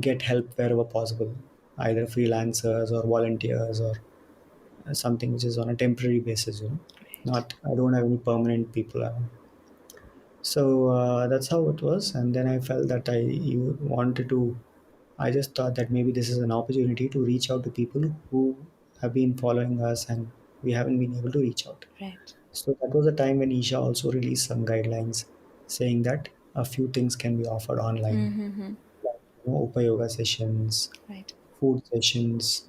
get help wherever possible, either freelancers or volunteers or something which is on a temporary basis, Right. not I don't have any permanent people around. So that's how it was, and then I felt that I you wanted to. I just thought that maybe this is an opportunity to reach out to people who have been following us and we haven't been able to reach out. Right. So that was a time when Isha also released some guidelines saying that a few things can be offered online, Mm-hmm. like Upa yoga sessions, Right. food sessions,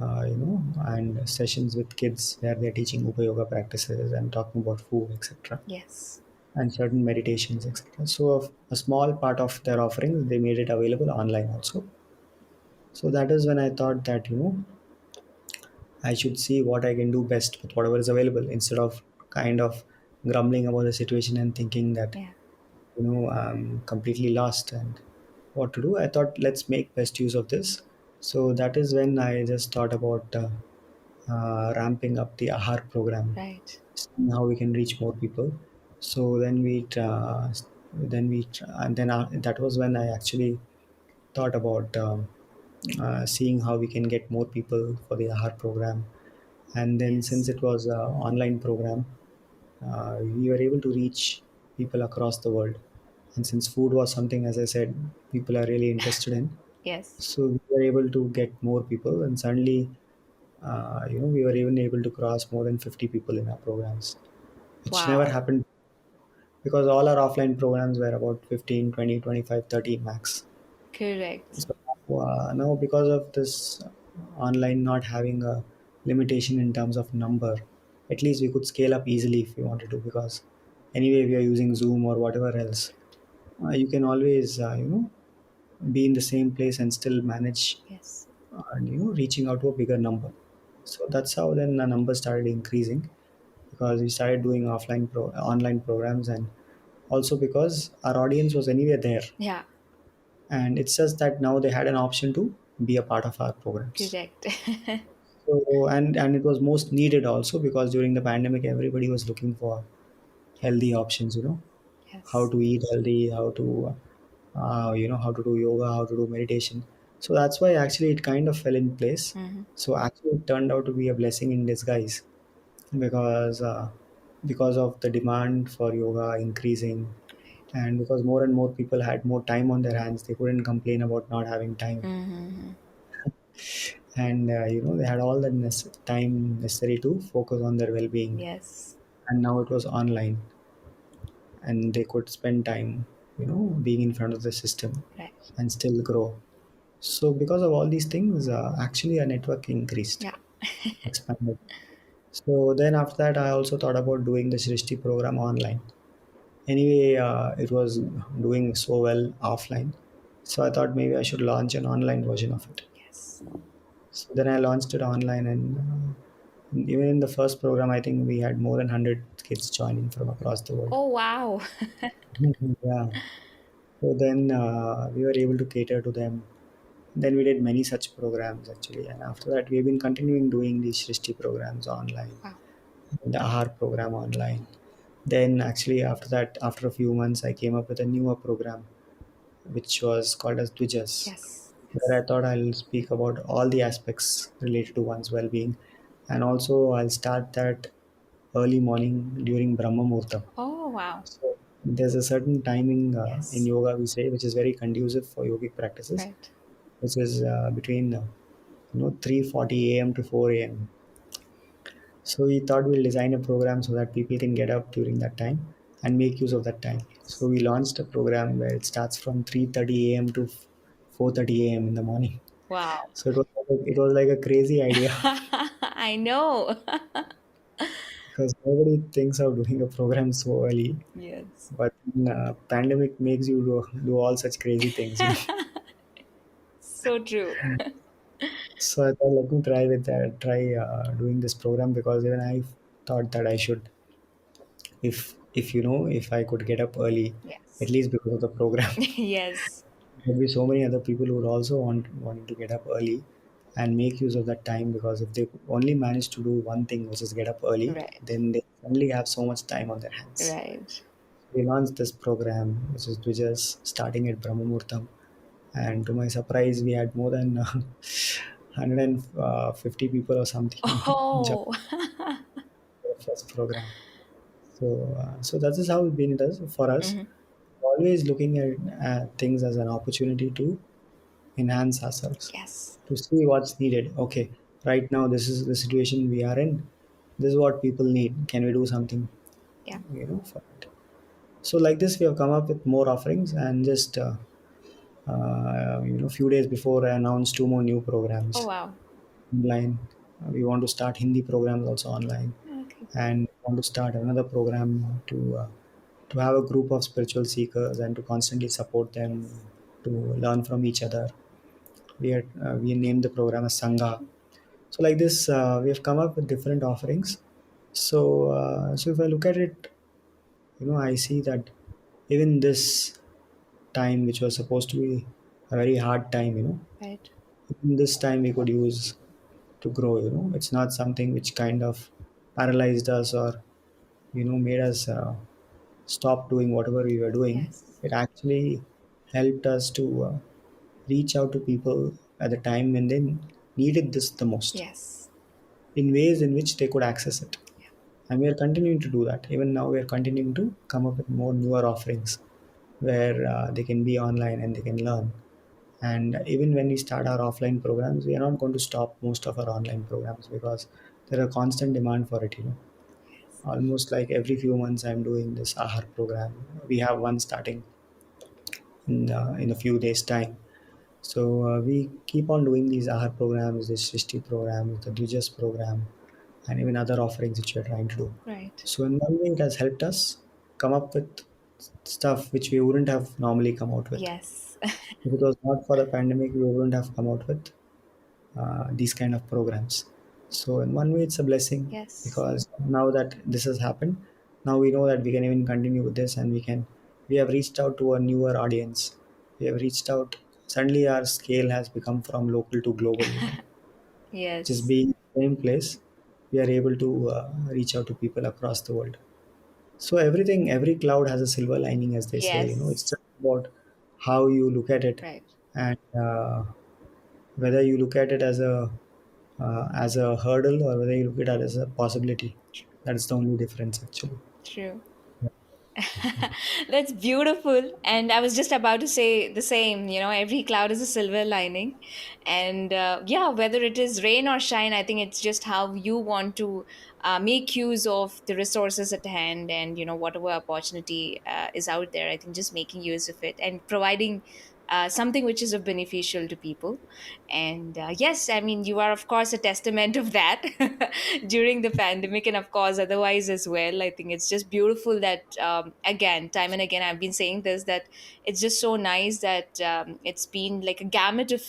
and sessions with kids where they're teaching Upa yoga practices and talking about food, etc., Yes. and certain meditations, etc. So a small part of their offerings they made it available online also. So that is when I thought that I should see what I can do best with whatever is available instead of kind of grumbling about the situation and thinking that Yeah. I'm completely lost and what to do. I thought let's make best use of this. So that is when I just thought about ramping up the AHAR program, Right. seeing how we can reach more people. So and then that was when I actually thought about seeing how we can get more people for the AHAR program. And then since Yes. it was an online program, we were able to reach people across the world. And since food was something, as I said, people are really interested in, Yes. so we were able to get more people. And suddenly, we were even able to cross more than 50 people in our programs, which never Wow. happened because all our offline programs were about 15, 20, 25, 30 max. Correct. So now, because of this online not having a limitation in terms of number, at least we could scale up easily if we wanted to. Because anyway, we are using Zoom or whatever else, you can always be in the same place and still manage Yes. and reaching out to a bigger number. So that's how then the numbers started increasing because we started doing online programs, and also because our audience was anyway there, Yeah. and it's just that now they had an option to be a part of our programs. Correct. So and it was most needed also because during the pandemic everybody was looking for healthy options, how Yes. to eat healthy, how to how to do yoga, how to do meditation. So that's why actually it kind of fell in place. Mm-hmm. So actually it turned out to be a blessing in disguise because because of the demand for yoga increasing, and because more and more people had more time on their hands, they couldn't complain about not having time. Mm-hmm. And they had all the time necessary to focus on their well-being, Yes. and now it was online and they could spend time being in front of the system Right. and still grow. So because of all these things, actually our network increased, Yeah. expanded. So then after that, I also thought about doing the Srishti program online. Anyway, it was doing so well offline. So I thought maybe I should launch an online version of it. Yes. So then I launched it online, and even in the first program, I think we had more than 100 kids joining from across the world. Oh, wow. Mhm. Yeah. So then we were able to cater to them. Then we did many such programs actually, and after that, we've been continuing doing these Srishti programs online, Wow. the AHAR program online. Then actually after that, after a few months, I came up with a newer program which was called as Dvijas, Yes. where Yes. I thought I'll speak about all the aspects related to one's well-being, and also I'll start that early morning during Brahma Muhurtam. Oh, wow. So there's a certain timing in Yes. yoga we say which is very conducive for yogic practices, Right. which is between 3:40 a.m. to 4 a.m. So we thought we'll design a program so that people can get up during that time and make use of that time. So Yes. we launched a program where it starts from 3:30 a.m. to 4:30 a.m. in the morning. Wow. So it was like a crazy idea I know. because nobody thinks of doing a program so early. Yes. But pandemic makes you do all such crazy things. So true. So I thought, let me try with that, try doing this program because even I thought that I should, if I could get up early, at Yes. least because of the program. Yes. There'll be so many other people who would also wanting to get up early and make use of that time because if they only manage to do one thing, which is get up early, Right. then they suddenly have so much time on their hands. Right. We launched this program, which is Dvijas, starting at Brahmamurtam, and to my surprise, we had more than 150 people or something join Oh. the first program. So that is how it's been does for us. Mhm. Always looking at things as an opportunity to enhance ourselves, Yes. to see what's needed. Okay, right now this is the situation we are in. This is what people need. Can we do something? Yeah. For it. So like this, we have come up with more offerings, and just few days before I announced two more new Oh, programs wow. online. We want to start Hindi programs also online, Okay. and want to start another program to have a group of spiritual seekers and to constantly support them Yes. to learn from each other. We named the program as Sangha. So like this, we have come up with different offerings. So if I look at it, I see that even this time, which was supposed to be a very hard time, Right. even this time we could use to grow. It's not something which kind of paralyzed us or made us stop doing whatever we were doing. Yes. It actually helped us to reach out to people at the time when they needed this the most, Yes. in ways in which they could access it. Yeah. And we are continuing to do that. Even now, we are continuing to come up with more newer offerings where they can be online and they can learn. And even when we start our offline programs, we are not going to stop most of our online programs because there are constant demand for it. Almost like every few months, I'm doing this AHAR program. We have one starting in a few days' time. So we keep on doing these AHAR programs, this Srishti program, the Dvijas program, and even other offerings which we're trying to do. Right. So in one way, it has helped us come up with stuff which we wouldn't have normally come out with. Yes. If it was not for the pandemic, we wouldn't have come out with these kind of programs. So in one way, it's a blessing Yes. because now that this has happened, now we know that we can even continue with this, and we have reached out to a newer audience. We have reached out. Suddenly, our scale has become from local to global. Just Yes. being in the same place, we are able to reach out to people across the world. So every cloud has a silver lining, as they say. It's Yes. just about how you look at it, Right. and whether you look at it as a hurdle or whether you look at it as a possibility. That's the only difference, actually. True. That's beautiful. And I was just about to say the same, every cloud is a silver lining. And yeah, whether it is rain or shine, I think it's just how you want to make use of the resources at hand and, whatever opportunity is out there. I think just making use of it and providing something which is of beneficial to people. And yes, I mean, you are of course a testament of that during the pandemic, and of course otherwise as well. I think it's just beautiful that, again, time and again I've been saying this, that it's just so nice that it's been like a gamut of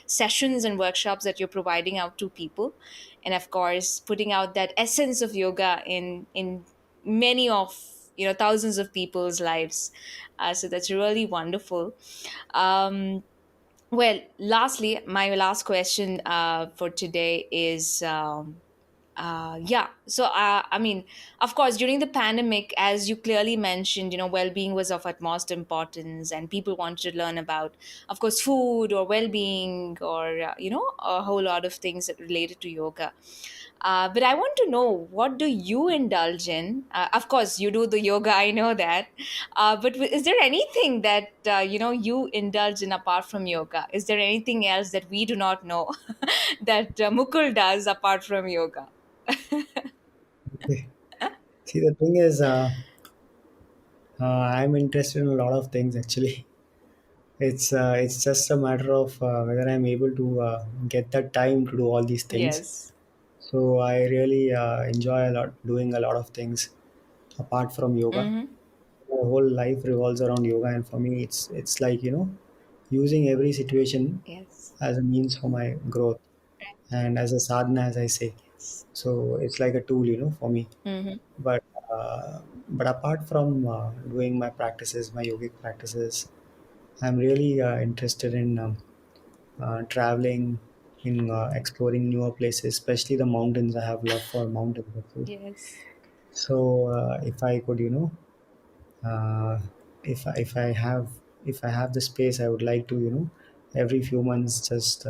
sessions and workshops that you're providing out to people, and of course putting out that essence of yoga in many of, thousands of people's lives. So that's really wonderful. um, well, lastly, my last question for today is, yeah. So, I mean, of course, during the pandemic, as you clearly mentioned, well-being was of utmost importance, and people wanted to learn about, of course, food or well-being, or a whole lot of things that related to yoga. But I want to know, what do you indulge in? Of course, you do the yoga. I know that. But is there anything that you indulge in apart from yoga? Is there anything else that we do not know that Mukul does apart from yoga? Okay. See, the thing is, I'm interested in a lot of things actually. It's just a matter of whether I'm able to get the time to do all these things. Yes. So I really enjoy a lot doing a lot of things apart from yoga. Mm-hmm. My whole life revolves around yoga, and for me, it's like using every situation Yes. as a means for my growth and as a sadhana, as I say. Yes. So it's like a tool, for me. Mm-hmm. But but apart from doing my practices, my yogic practices, I'm really interested in traveling, in exploring newer places, especially the mountains. I have love for mountains actually. Yes. So if I could, uh, if I have the space, I would like to, every few months just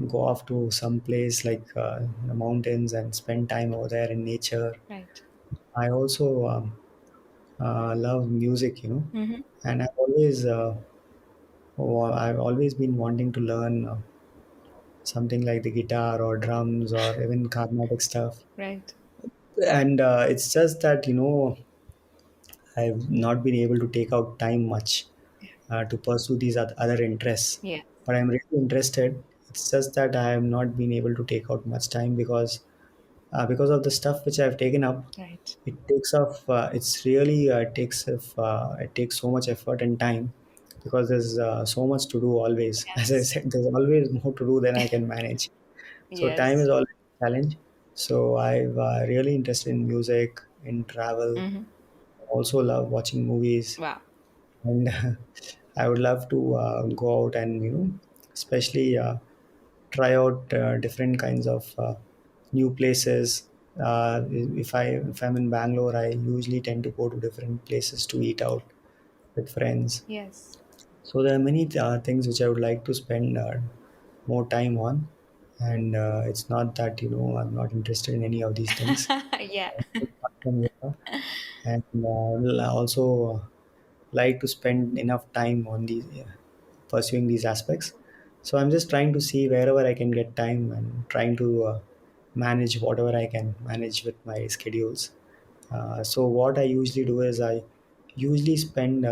go off to some place like the mountains and spend time over there in nature. Right. I also love music, Mm-hmm. and I've always been wanting to learn something like the guitar or drums or even Carnatic stuff. Right. And it's just that I've not been able to take out time much to pursue these other interests. Yeah. But I'm really interested. It's just that I have not been able to take out much time because of the stuff which I've taken up. Right. It takes off. It's really takes off. It takes so much effort and time because there's so much to do always. As I Yes. said, there's always more to do than I can manage. So time is Yes. always a challenge. So I've really interested in music, in travel. Mm-hmm. Also love watching movies, Wow. and I would love to go out and especially try out different kinds of new places. If I'm in Bangalore, I usually tend to go to different places to eat out with friends. Yes. So there are many things which I would like to spend more time on, and it's not that I'm not interested in any of these things. Yeah. Apart from yoga, and will also like to spend enough time on these pursuing these aspects. So I'm just trying to see wherever I can get time and trying to manage whatever I can manage with my schedules. So what I usually do is I usually spend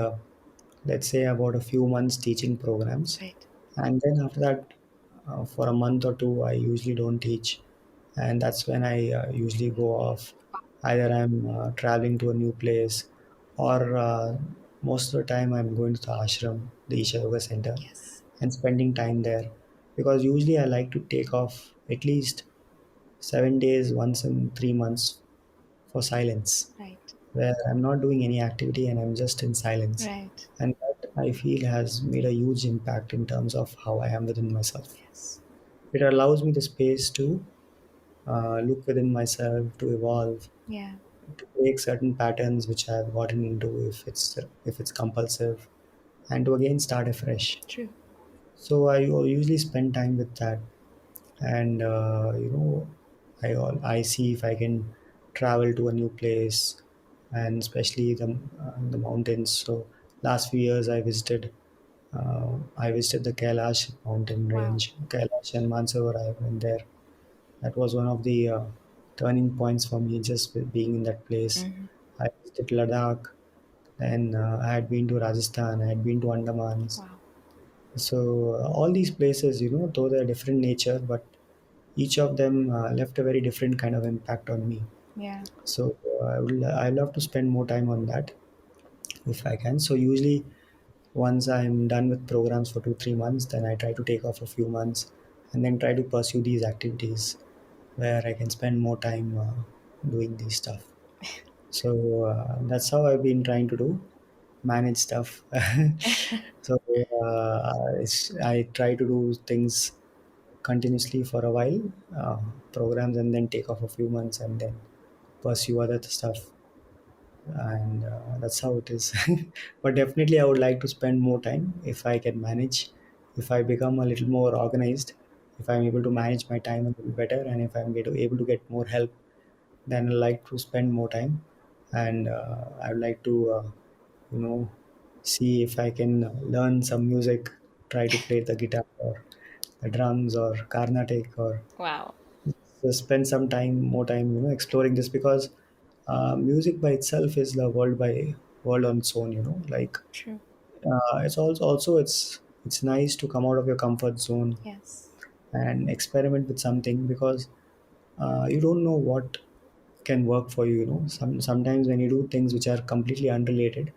let's say about a few months teaching programs, Right. and then after that for a month or two I usually don't teach, and that's when I usually go off. Either I'm traveling to a new place, or most of the time I'm going to the ashram, the Isha Yoga Center, Yes. and spending time there, because usually I like to take off at least 7 days once in 3 months for silence, Right. where I'm not doing any activity and I'm just in silence. Right. And that I feel has made a huge impact in terms of how I am within myself. Yes. It allows me the space to look within myself, to evolve, Yeah. to break certain patterns which I've gotten into if it's compulsive, and to again start afresh. True. So I usually spend time with that, and I see if I can travel to a new place, and especially the mountains. So last few years I visited the Kailash mountain Wow. range, Kailash and Mansarovar. I went there. That was one of the turning points for me, just with being in that place. Mm-hmm. I visited Ladakh, Then I had been to Rajasthan, I had been to Andamans. Wow. So all these places, though they're different nature, but each of them left a very different kind of impact on me. Yeah. So I love to spend more time on that if I can. So usually once I'm done with programs for 2 3 months, then I try to take off a few months and then try to pursue these activities where I can spend more time doing these stuff. So that's how I've been trying to do manage stuff. So I try to do things continuously for a while, programs, and then take off a few months and then pursue other stuff. And that's how it is. But definitely, I would like to spend more time if I can manage. If I become a little more organized, if I'm able to manage my time a little better, and if I'm able to get more help, then I like to spend more time. And I would like to, you know, see if I can learn some music, try to play the guitar or the drums or Carnatic or Wow. just spend some time, more time, exploring this because music by itself is the world on its own. Like True. it's also it's nice to come out of your comfort zone Yes. and experiment with something because you don't know what can work for you. Sometimes when you do things which are completely unrelated,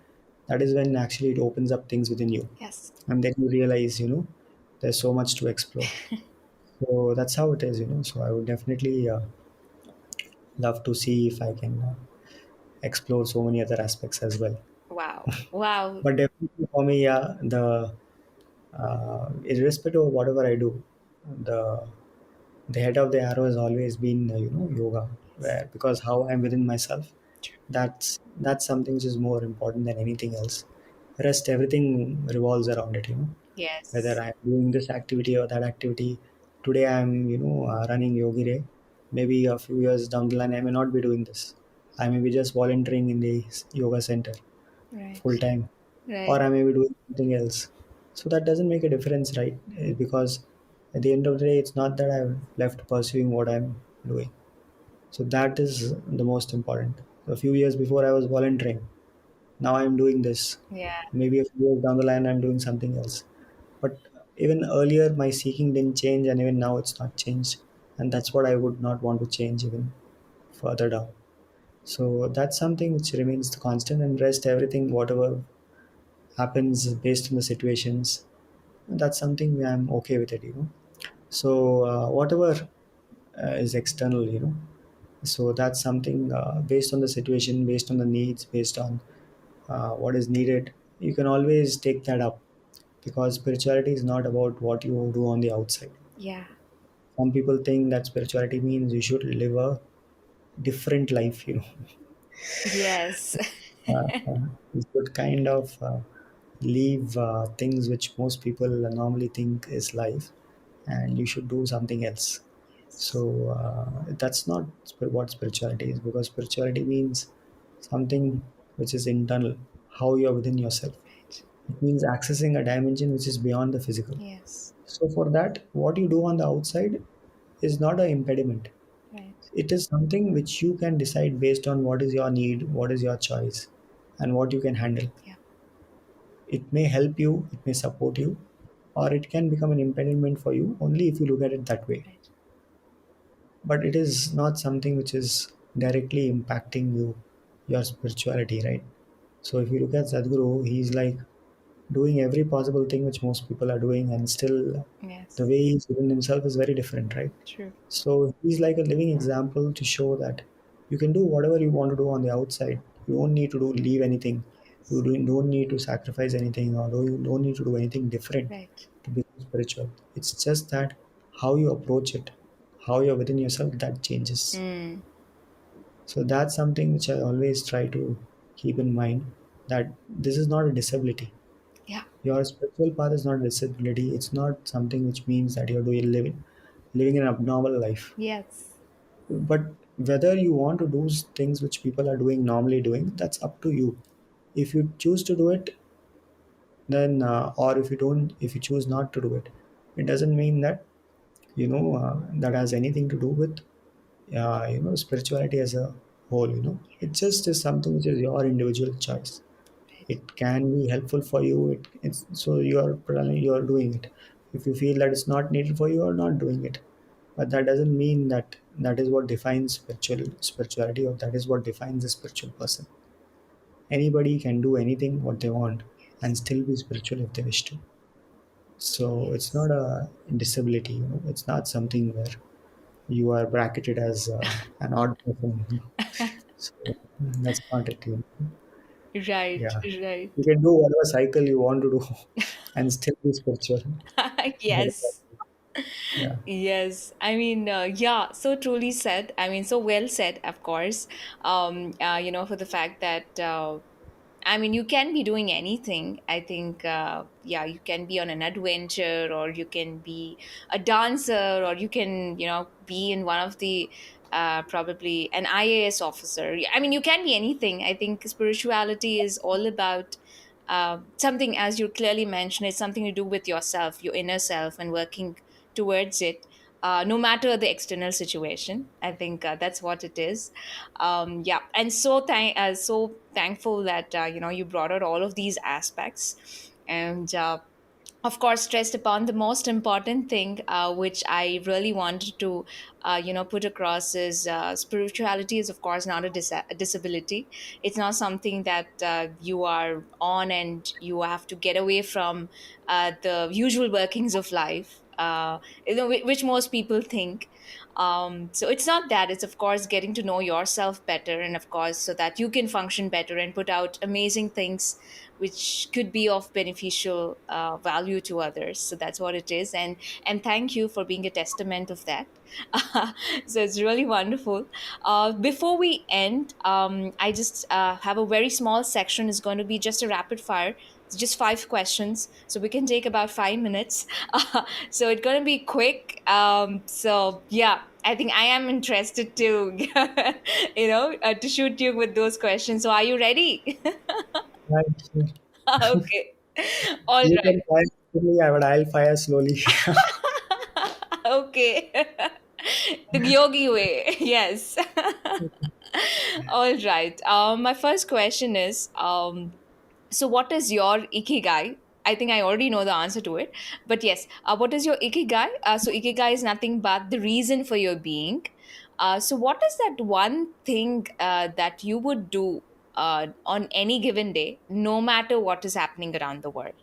that is when actually it opens up things within you, Yes. and then you realize there's so much to explore. So that's how it is. So I would definitely love to see if I can explore so many other aspects as well. Wow. Wow. But definitely for me, yeah, the irrespective of whatever I do, the the head of the arrow has always been yoga, Yes. where because how I'm within myself, True. that's something which is more important than anything else. Rest everything revolves around it. Whether Yes. I'm doing this activity or that activity. Today I'm running Yogi Day. Maybe a few years down the line I may not be doing this. I may be just volunteering in the yoga center full Right. time, or Right. I may be doing something else. So that doesn't make a difference, right? Because at the end of the day, it's not that I've left pursuing what I'm doing. So that is the most important. A few years before I was volunteering. Now I'm doing this. Yeah. Maybe a few years down the line I'm doing something else. But even earlier my seeking didn't change, and even now it's not changed. And that's what I would not want to change even further down. So that's something which remains the constant, and rest everything whatever happens based on the situations, that's something I'm okay with it. So whatever is external, so that's something based on the situation, based on the needs, based on what is needed, you can always take that up, because spirituality is not about what you do on the outside. Yeah. Some people think that spirituality means you should live a different life. Yes. You should kind of leave things which most people normally think is life, and you should do something else. Yes. So that's not what spirituality is, because spirituality means something which is internal, how you are within yourself. Right. It means accessing a dimension which is beyond the physical. Yes. So for that, what you do on the outside is not an impediment. Right. It is something which you can decide based on what is your need, what is your choice, and what you can handle. Yeah. It may help you, it may support you, or it can become an impediment for you only if you look at it that way. Right. But it is not something which is directly impacting your spirituality, right? So if you look at Sadhguru, he's like doing every possible thing which most people are doing, and still the Yes. way he's within himself is very different, right? True. So he's like a living example to show that you can do whatever you want to do on the outside. You don't need to leave anything. You Yes. don't need to sacrifice anything, or you don't need to do anything different Right. to become spiritual. It's just that how you approach it, how you're within yourself, that changes. Mm. So that's something which I always try to keep in mind, that this is not a disability. Yeah. Your spiritual path is not a disability. It's not something which means that you're doing living an abnormal life. Yes. But whether you want to do things which people are doing normally doing, that's up to you. If you choose to do it, then or if you choose not to do it, it doesn't mean that that has anything to do with spirituality as a whole. It just is something which is your individual choice. it can be helpful for you. It's so you are doing it. If you feel that it's not needed for you, you are not doing it. But that doesn't mean that that is what defines spirituality, or that is what defines a spiritual person. Anybody can do anything what they want and still be spiritual if they wish to. So it's Yes. not a disability, it's not something where you are bracketed as an odd person. So that's not it. Right, Yeah, right. you can do whatever cycle you want to do and still be spiritual. Yes. Yeah. Yes, I mean, yeah, so truly said. I mean, so well said, of course. For the fact that I mean, you can be doing anything. I think, yeah, you can be on an adventure, or you can be a dancer, or you can, be in one of the probably an IAS officer. I mean, you can be anything. I think spirituality is all about something, as you clearly mentioned, it's something to do with yourself, your inner self, and working towards it. No matter the external situation, I think that's what it is. Yeah, and so thankful that you brought out all of these aspects, and of course stressed upon the most important thing, which I really wanted to put across, is spirituality is of course not a disability. It's not something that you are on and you have to get away from the usual workings of life, which most people think. So it's not that. It's of course getting to know yourself better, and of course so that you can function better and put out amazing things which could be of beneficial value to others. So that's what it is, and thank you for being a testament of that. So it's really wonderful. Before we end, I just have a very small section. It's going to be just a rapid fire. It's just 5 questions, so we can take about 5 minutes. So it's going to be quick. So yeah, I think I am interested to, to shoot you with those questions. So are you ready? Right. Sure. Okay. All You right. can fire slowly, but I'll fire slowly. Okay. The yogi way. Yes. All right. My first question is, so what is your ikigai? I think I already know the answer to it, but yes, what is your ikigai? So ikigai is nothing but the reason for your being. So what is that one thing that you would do on any given day, no matter what is happening around the world?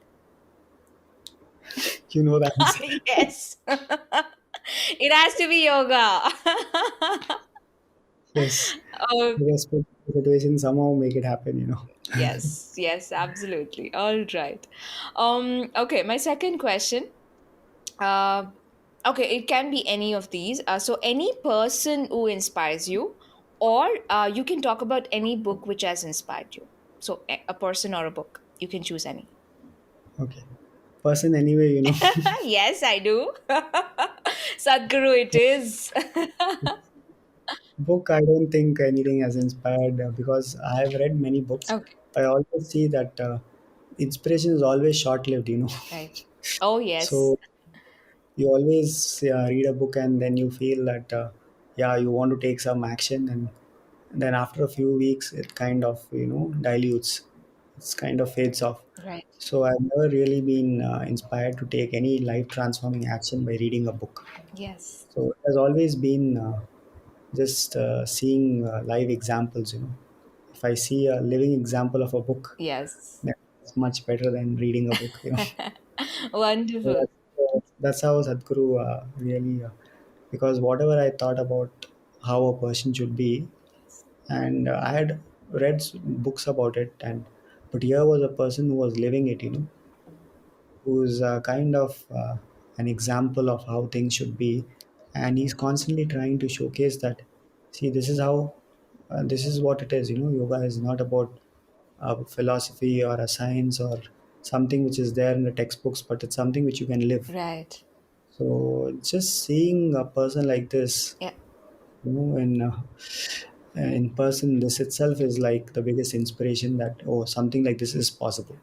You know the answer. Yes. It has to be yoga. Yes. Oh, Respect the situation, somehow make it happen. yes, yes, absolutely. All right. Okay, my second question. Uh, okay, it can be any of these. So, any person who inspires you, or you can talk about any book which has inspired you. So, a person or a book, you can choose any. Okay. Person anyway. Yes, I do. Sadhguru, it is. Book, I don't think anything has inspired because I have read many books. Okay, I always see that inspiration is always short-lived. right. Oh, yes, So you always read a book and then you feel that yeah, you want to take some action, and then after a few weeks it kind of dilutes. It's kind of fades off. right. So I've never really been inspired to take any life transforming action by reading a book. Yes, So it has always been just seeing live examples. If I see a living example of a book, yes. then it's much better than reading a book. So Wonderful. that's how Sadhguru really, because whatever I thought about how a person should be, and I had read books about it, and but here was a person who was living it, who's kind of an example of how things should be, and he's constantly trying to showcase that. See, this is how, this is what it is. Yoga is not about a philosophy or a science or something which is there in the textbooks, but it's something which you can live. Right. So just seeing a person like this, Yeah. in person, this itself is like the biggest inspiration that, oh, something like this is possible.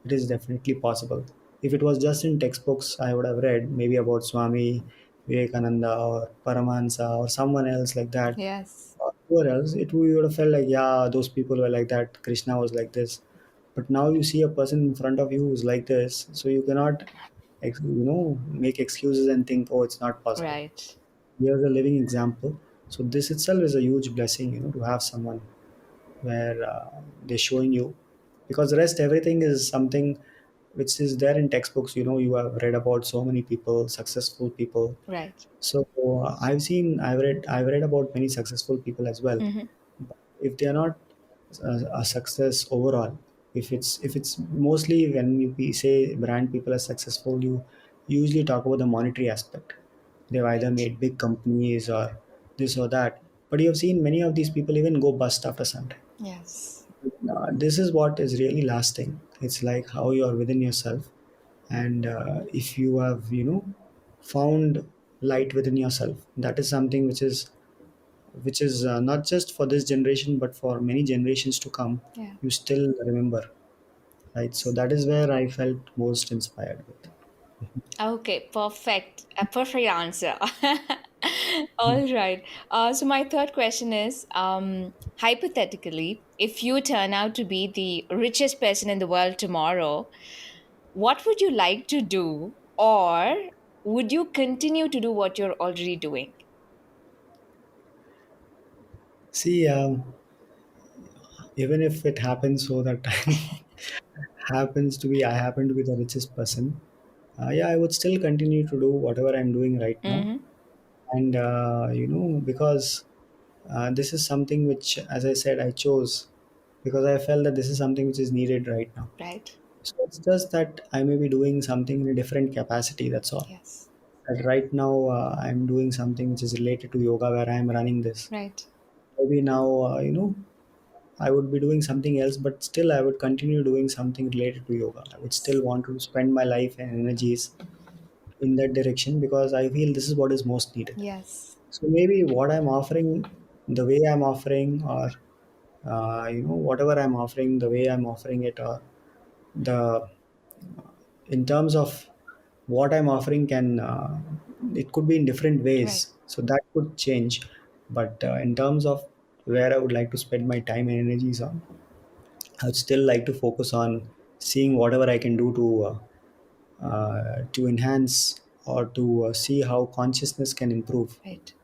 It is definitely possible. If it was just in textbooks, I would have read maybe about Swami Vivekananda or Paramahansa or someone else like that. Yes. Or whoever else, we would have felt like, yeah, those people were like that. Krishna was like this. But now you see a person in front of you who's like this, so you cannot make excuses and think, oh, it's not possible. Right. Here's a living example. So this itself is a huge blessing, to have someone where they're showing you, because the rest everything is something which is there in textbooks. You have read about so many people, successful people. Right. So I've read about many successful people as well. Mm-hmm. But if they are not a success overall, if it's mostly when we say brand people are successful, you usually talk about the monetary aspect. They've either Right. made big companies or this or that. But you have seen many of these people even go bust after some time. Yes. This is what is really lasting. It's like how you are within yourself, and if you have found light within yourself, that is something which is not just for this generation but for many generations to come. Yeah. You still remember, right? So that is where I felt most inspired with. Okay, perfect. A perfect answer. All right. So my third question is, hypothetically, if you turn out to be the richest person in the world tomorrow, what would you like to do, or would you continue to do what you're already doing? See, even if it happens so that I happen to be the richest person, yeah, I would still continue to do whatever I'm doing right now. Mm-hmm. And because this is something which, as I said, I chose because I felt that this is something which is needed right now. Right. So it's just that I may be doing something in a different capacity, that's all. Yes. But right now I'm doing something which is related to yoga, where I am running this. Right. Maybe now I would be doing something else, but still I would continue doing something related to yoga. I would Yes. still want to spend my life and energies in that direction because I feel this is what is most needed. Yes. So maybe what I'm offering, the way I'm offering, or whatever I'm offering, the way I'm offering it, or the in terms of what I'm offering, can it could be in different Right. ways. So that could change. But in terms of where I would like to spend my time and energies on, I would still like to focus on seeing whatever I can do to enhance or to see how consciousness can improve, Right.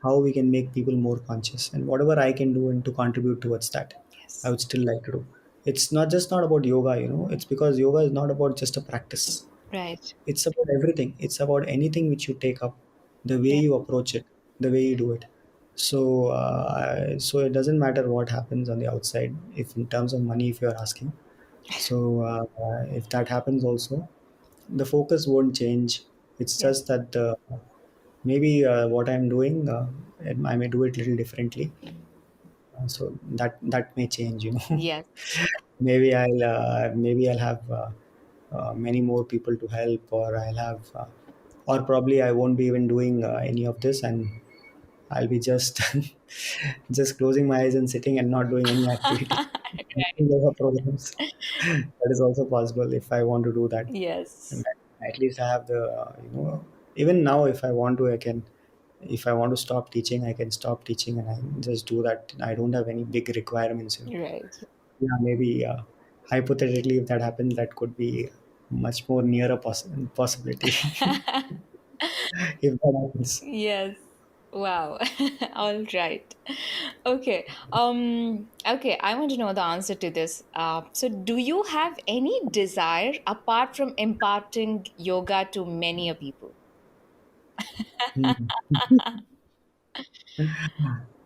how we can make people more conscious, and whatever I can do and to contribute towards that, I Yes. would still like to do. It's not just not about yoga, it's because yoga is not about just a practice. Right. It's about everything. It's about anything which you take up, the way Yeah. you approach it, the way you do it. So so it doesn't matter what happens on the outside, if in terms of money, if you're asking. So if that happens also, the focus won't change. It's Yes. just that maybe what I'm doing, I may do it a little differently. So that may change. Yes. Maybe I'll have many more people to help, or I'll have, or probably I won't be even doing any of this, and I'll be just just closing my eyes and sitting and not doing any activity. Right. Yoga programs. That is also possible if I want to do that. And Yes. at least I have the even now, if I want to, I can. If I want to stop teaching, I can stop teaching, and I just do that. I don't have any big requirements. Right. Yeah, maybe hypothetically, if that happens, that could be much more near a possibility if that happens. Yes. Wow. All right. Okay. Okay, I want to know the answer to this. So do you have any desire apart from imparting yoga to many a people? Hmm.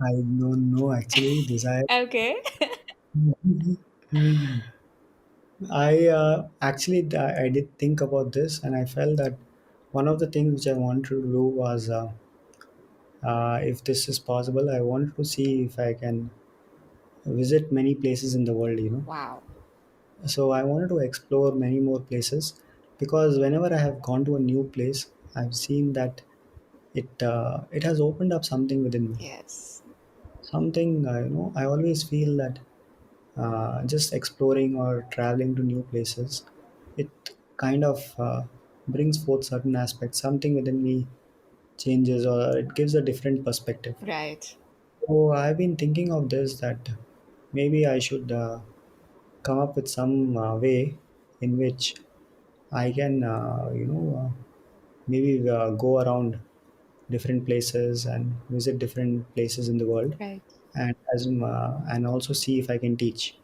I don't know actually. Desire. Okay. I actually I did think about this, and I felt that one of the things which I wanted to do was, if this is possible, I wanted to see if I can visit many places in the world. Wow. So I wanted to explore many more places, because whenever I have gone to a new place, I've seen that it has opened up something within me. Yes. Something, I always feel that just exploring or traveling to new places, it kind of brings forth certain aspects. Something within me changes, or it gives a different perspective. Right. So I've been thinking of this, that maybe I should. come up with some way in which I can, maybe go around different places and visit different places in the world, Right. and also see if I can teach.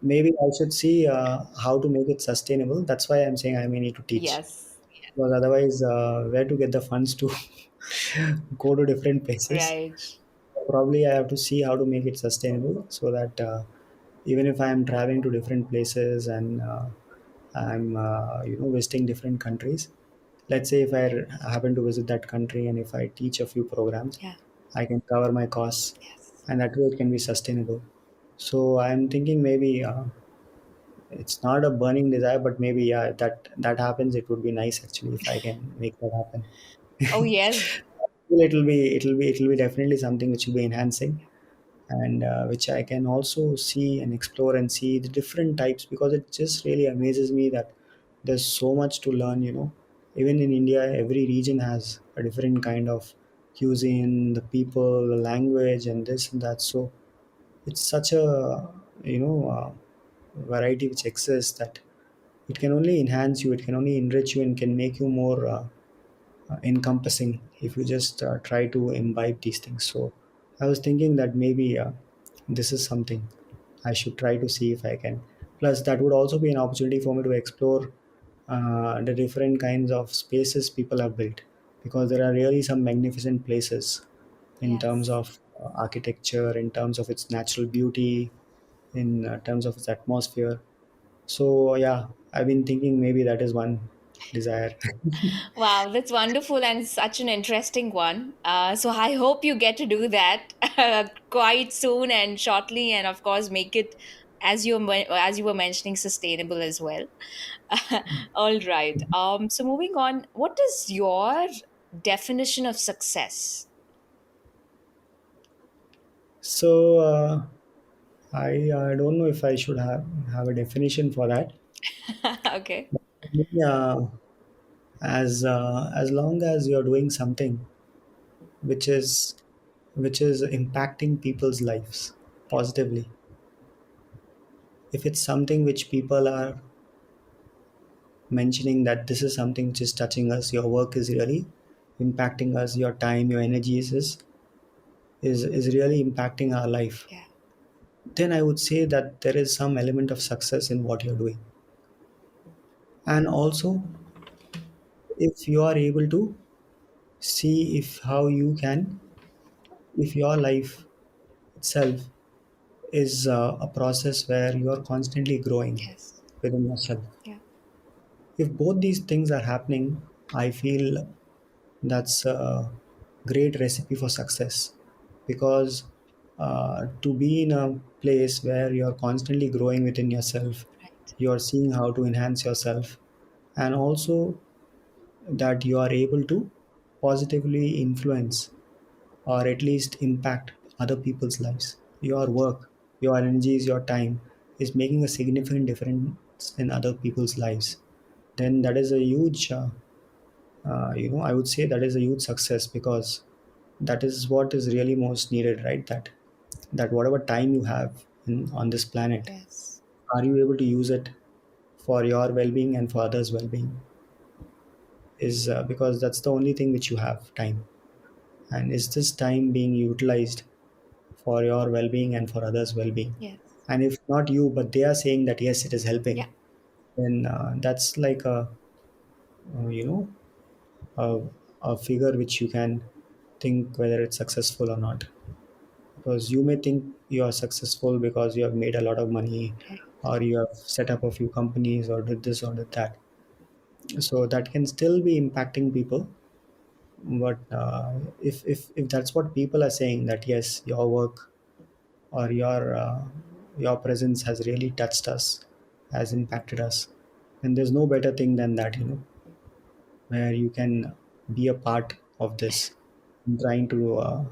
Maybe I should see how to make it sustainable. That's why I'm saying I may need to teach, Yes. because otherwise, where to get the funds to go to different places? Right. Probably I have to see how to make it sustainable, so that even if I am traveling to different places and I'm visiting different countries. Let's say if I happen to visit that country and if I teach a few programs, Yeah. I can cover my costs, Yes. and that way it can be sustainable. So I'm thinking maybe it's not a burning desire, but maybe yeah, that happens. It would be nice actually if I can make that happen. Oh yes. Well, it'll be definitely something which will be enhancing, and which I can also see and explore and see the different types, because it just really amazes me that there's so much to learn. Even in India, every region has a different kind of cuisine, the people, the language, and this and that. So it's such a variety which exists, that it can only enhance you, it can only enrich you, and can make you more encompassing if you just try to imbibe these things. So I was thinking that maybe this is something I should try to see if I can. Plus, that would also be an opportunity for me to explore the different kinds of spaces people have built, because there are really some magnificent places in terms Yes. of architecture, in terms of its natural beauty, in terms of its atmosphere. So yeah, I've been thinking maybe that is one desire. Wow, that's wonderful and such an interesting one. So I hope you get to do that quite soon and shortly, and of course make it as you were mentioning sustainable as well. All right. So moving on, what is your definition of success? So I don't know if I should have a definition for that. Okay. Yeah, as long as you're doing something which is which is impacting people's lives positively, if it's something which people are mentioning that this is something which is touching us, your work is really impacting us, your time, your energy is really impacting our life, Yeah. then I would say that there is some element of success in what you're doing. And also, if you are able to see if how you can, if your life itself is a process where you are constantly growing Yes. within yourself. Yeah. If both these things are happening, I feel that's a great recipe for success, because to be in a place where you're constantly growing within yourself, Right. you're seeing how to enhance yourself, and also that you are able to positively influence or at least impact other people's lives. Your work, your energies, your time is making a significant difference in other people's lives. Then that is a huge, I would say that is a huge success, because that is what is really most needed, right? That whatever time you have on this planet, Yes. are you able to use it for your well-being and for others' well-being? Is because that's the only thing which you have, time. And is this time being utilized for your well-being and for others' well-being? Yes. And if not you, but they are saying that yes, it is helping, Yeah. then that's like uh, you know a, a figure which you can think whether it's successful or not. Because you may think you are successful because you have made a lot of money, Right. or you have set up a few companies, or did this or did that. So that can still be impacting people. But if that's what people are saying, that yes, your work or your presence has really touched us, has impacted us, and there's no better thing than that, where you can be a part of this, in trying to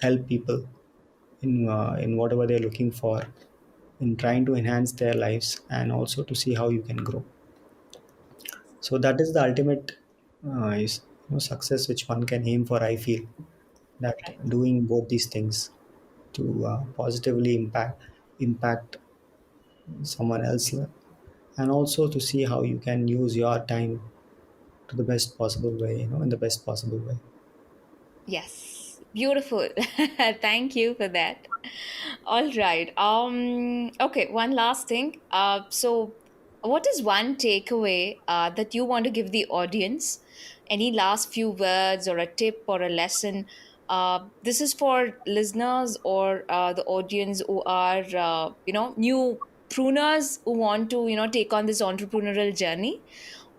help people in whatever they're looking for, in trying to enhance their lives, and also to see how you can grow. So that is the ultimate success which one can aim for, I feel, that Right. doing both these things to positively impact someone else, and also to see how you can use your time to the best possible way, in the best possible way. Yes, beautiful. Thank you for that. All right. Okay, one last thing. So what is one takeaway that you want to give the audience? Any last few words or a tip or a lesson? This is for listeners or the audience who are new pruners who want to take on this entrepreneurial journey,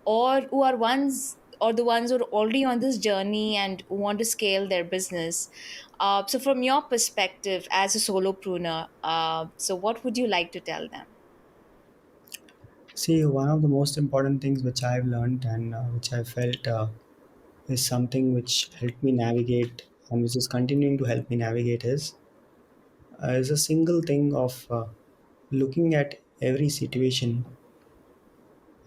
or who are ones or the ones who are already on this journey and want to scale their business. So from your perspective as a solopreneur, so what would you like to tell them? See, one of the most important things which I've learned and which I felt is something which helped me navigate and which is continuing to help me navigate is a single thing of looking at every situation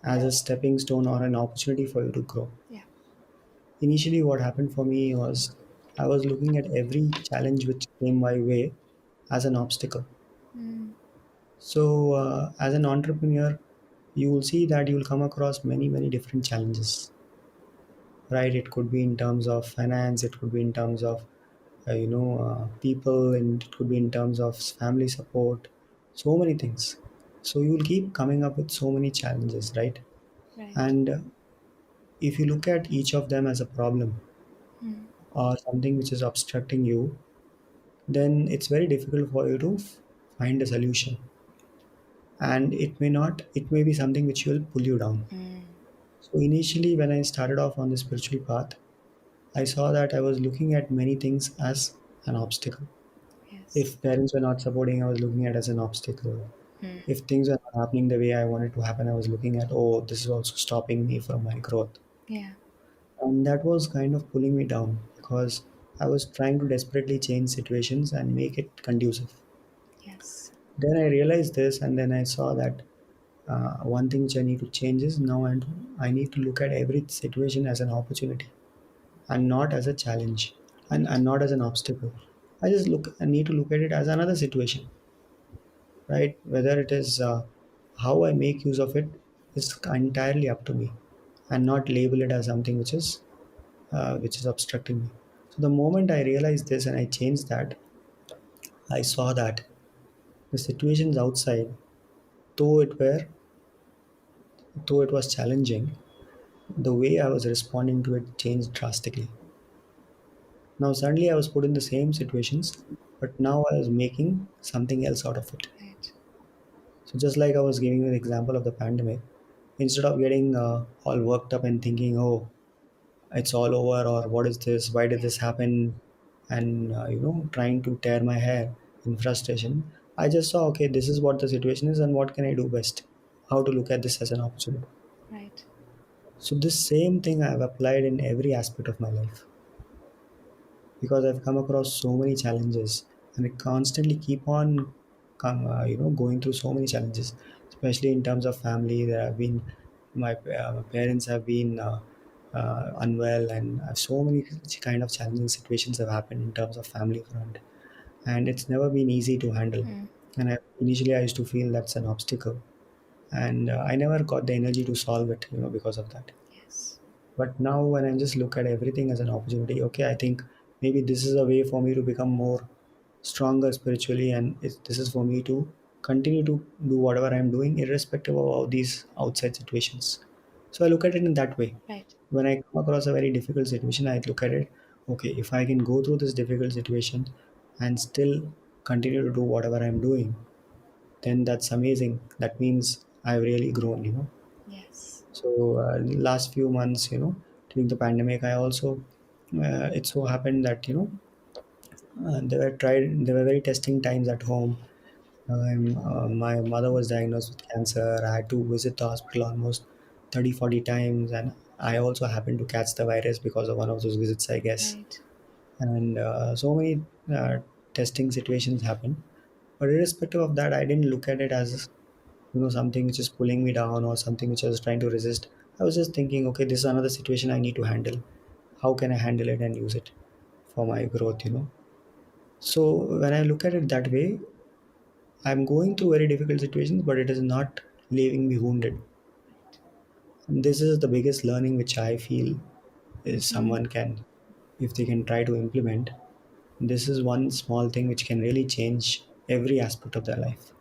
as a stepping stone or an opportunity for you to grow. Yeah. Initially, what happened for me was I was looking at every challenge which came my way as an obstacle. Mm, So, as an entrepreneur, you will see that you will come across many, many different challenges, right? It could be in terms of finance, it could be in terms of people, and it could be in terms of family support, so many things. So you will keep coming up with so many challenges, right? right. And if you look at each of them as a problem Mm, or something which is obstructing you, then it's very difficult for you to find a solution. And it may be something which will pull you down. mm, So initially, when I started off on the spiritual path, I saw that I was looking at many things as an obstacle. yes. If parents were not supporting, I was looking at it as an obstacle. Mm, If things are not happening the way I wanted to happen, I was looking at, oh, this is also stopping me from my growth. yeah. And that was kind of pulling me down because I was trying to desperately change situations and make it conducive. Yes. Then I realized this, and then I saw that one thing which I need to change is now, and I need to look at every situation as an opportunity and not as a challenge, and Right. not as an obstacle. I need to look at it as another situation, right? Whether it is how I make use of it is entirely up to me, and not label it as something which is obstructing me. So the moment I realized this and I changed that, I saw that the situations outside, though it were though it was challenging, the way I was responding to it changed drastically. Now suddenly I was put in the same situations, but now I was making something else out of it. Right. So just like I was giving you an example of the pandemic, instead of getting all worked up and thinking, oh, it's all over, or what is this, why did Yeah. this happen, and trying to tear my hair in frustration, I just saw, okay, this is what the situation is and what can I do best, how to look at this as an opportunity. Right. So this same thing I have applied in every aspect of my life, because I've come across so many challenges, and I constantly keep on going through so many challenges, especially in terms of family. There have been my parents have been unwell, and so many kind of challenging situations have happened in terms of family front, and it's never been easy to handle. Mm, And initially, I used to feel that's an obstacle, and I never got the energy to solve it, because of that. yes. But now, when I just look at everything as an opportunity, okay, I think maybe this is a way for me to become more stronger spiritually, and this is for me to continue to do whatever I'm doing, irrespective of all these outside situations. So I look at it in that way. Right. When I come across a very difficult situation, I look at it, okay, if I can go through this difficult situation and still continue to do whatever I'm doing, then that's amazing. That means I've really grown. Yes. So last few months, during the pandemic, I also it so happened that they were very testing times at home. My mother was diagnosed with cancer. I had to visit the hospital almost 30, 40 times, and I also happened to catch the virus because of one of those visits, I guess. Right. And so many testing situations happened. But irrespective of that, I didn't look at it as something which is pulling me down or something which I was trying to resist. I was just thinking, okay, this is another situation I need to handle. How can I handle it and use it for my growth? So when I look at it that way, I'm going through very difficult situations, but it is not leaving me wounded. And this is the biggest learning which I feel is Mm, someone can, if they can try to implement. This is one small thing which can really change every aspect of their life.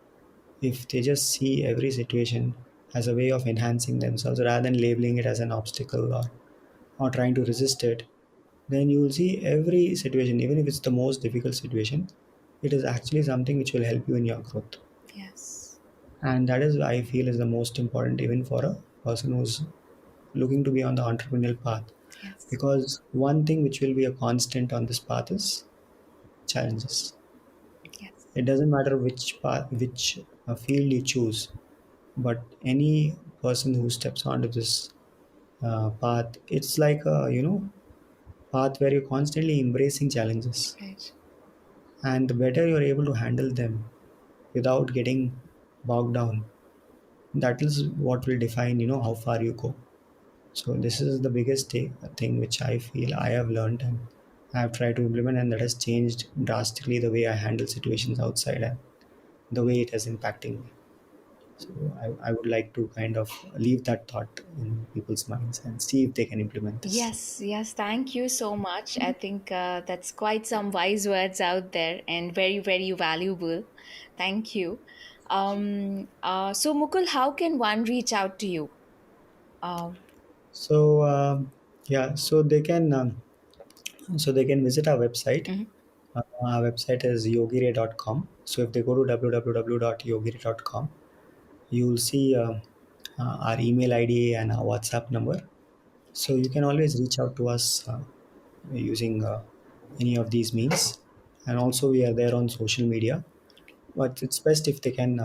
If they just see every situation as a way of enhancing themselves rather than labeling it as an obstacle, or trying to resist it, then you will see every situation, even if it's the most difficult situation, it is actually something which will help you in your growth. yes. And that is, I feel, is the most important even for a person who's looking to be on the entrepreneurial path. Yes. Because one thing which will be a constant on this path is challenges. Yes. It doesn't matter which path, which field you choose, but any person who steps onto this path, it's like a path where you're constantly embracing challenges, Right. and the better you're able to handle them without getting bogged down, that is what will define how far you go. So this is the biggest thing which I feel I have learned and I have tried to implement, and that has changed drastically the way I handle situations outside and the way it is impacting me. So I would like to kind of leave that thought in people's minds and see if they can implement this. Yes, yes, thank you so much. I think that's quite some wise words out there and very, very valuable. Thank you. So, Mukul, how can one reach out to you? Um, So yeah, so they can visit our website. mhm. Our website is yogire.com. So if they go to www.yogire.com, you will see our email ID and our WhatsApp number. So you Right. can always reach out to us using any of these means. And also we are there on social media. But it's best if they can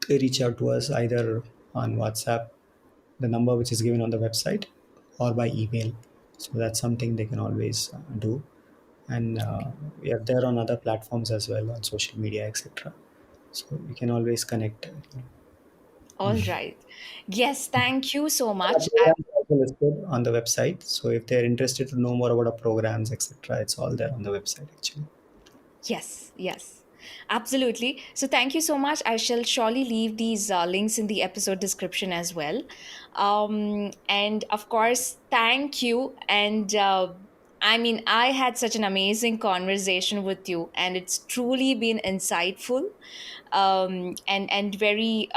reach out to us either on WhatsApp, the number which is given on the website, or by email. So that's something they can always do. And we are there on other platforms as well, on social media, etc. So we can always connect. All right. Yes, thank you so Our much. programs are also listed on the website. So if they're interested to know more about our programs, etc., it's all there on the website actually. Yes, yes, absolutely. So, thank you so much. I shall surely leave these links in the episode description as well. And of course, thank you. And I mean, I had such an amazing conversation with you, and it's truly been insightful, and very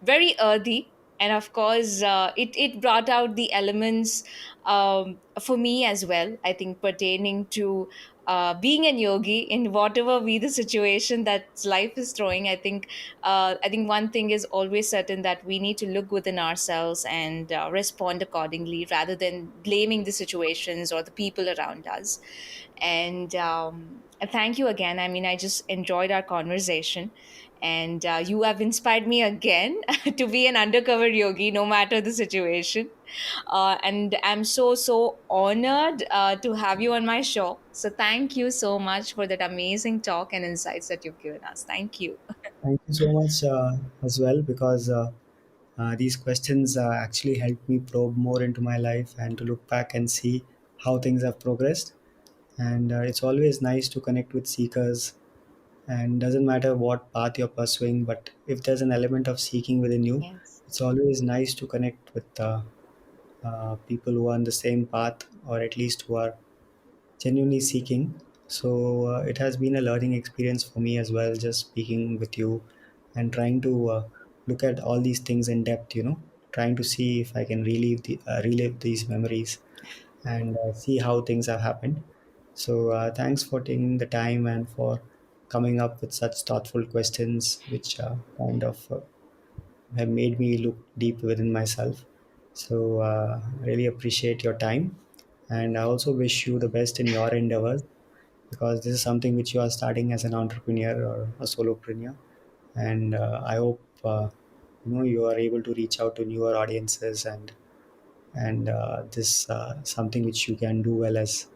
very earthy. And of course, it brought out the elements for me as well, I think, pertaining to being an yogi in whatever be the situation that life is throwing. I think one thing is always certain, that we need to look within ourselves and respond accordingly, rather than blaming the situations or the people around us. And thank you again. I mean, I just enjoyed our conversation, and you have inspired me again to be an undercover yogi, no matter the situation. And I'm so honored to have you on my show. So thank you so much for that amazing talk and insights that you've given us. Thank you. Thank you so much as well, because these questions actually helped me probe more into my life and to look back and see how things have progressed. And it's always nice to connect with seekers, and doesn't matter what path you're pursuing, but if there's an element of seeking within you, Yes. it's always nice to connect with people who are on the same path, or at least who are genuinely seeking. So it has been a learning experience for me as well, just speaking with you and trying to look at all these things in depth. Trying to see if I can relive these memories and see how things have happened. So thanks for taking the time and for coming up with such thoughtful questions, which kind of have made me look deep within myself. So really appreciate your time, and I also wish you the best in your endeavors, because this is something which you are starting as an entrepreneur or a solopreneur, and I hope you are able to reach out to newer audiences, and this something which you can do well as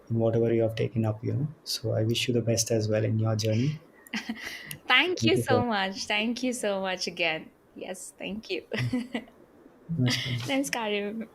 in whatever you have taken up. So I wish you the best as well in your journey. Thank Thank you you so so much. Thank you so much again. Yes, thank you. much. Thanks, Karim.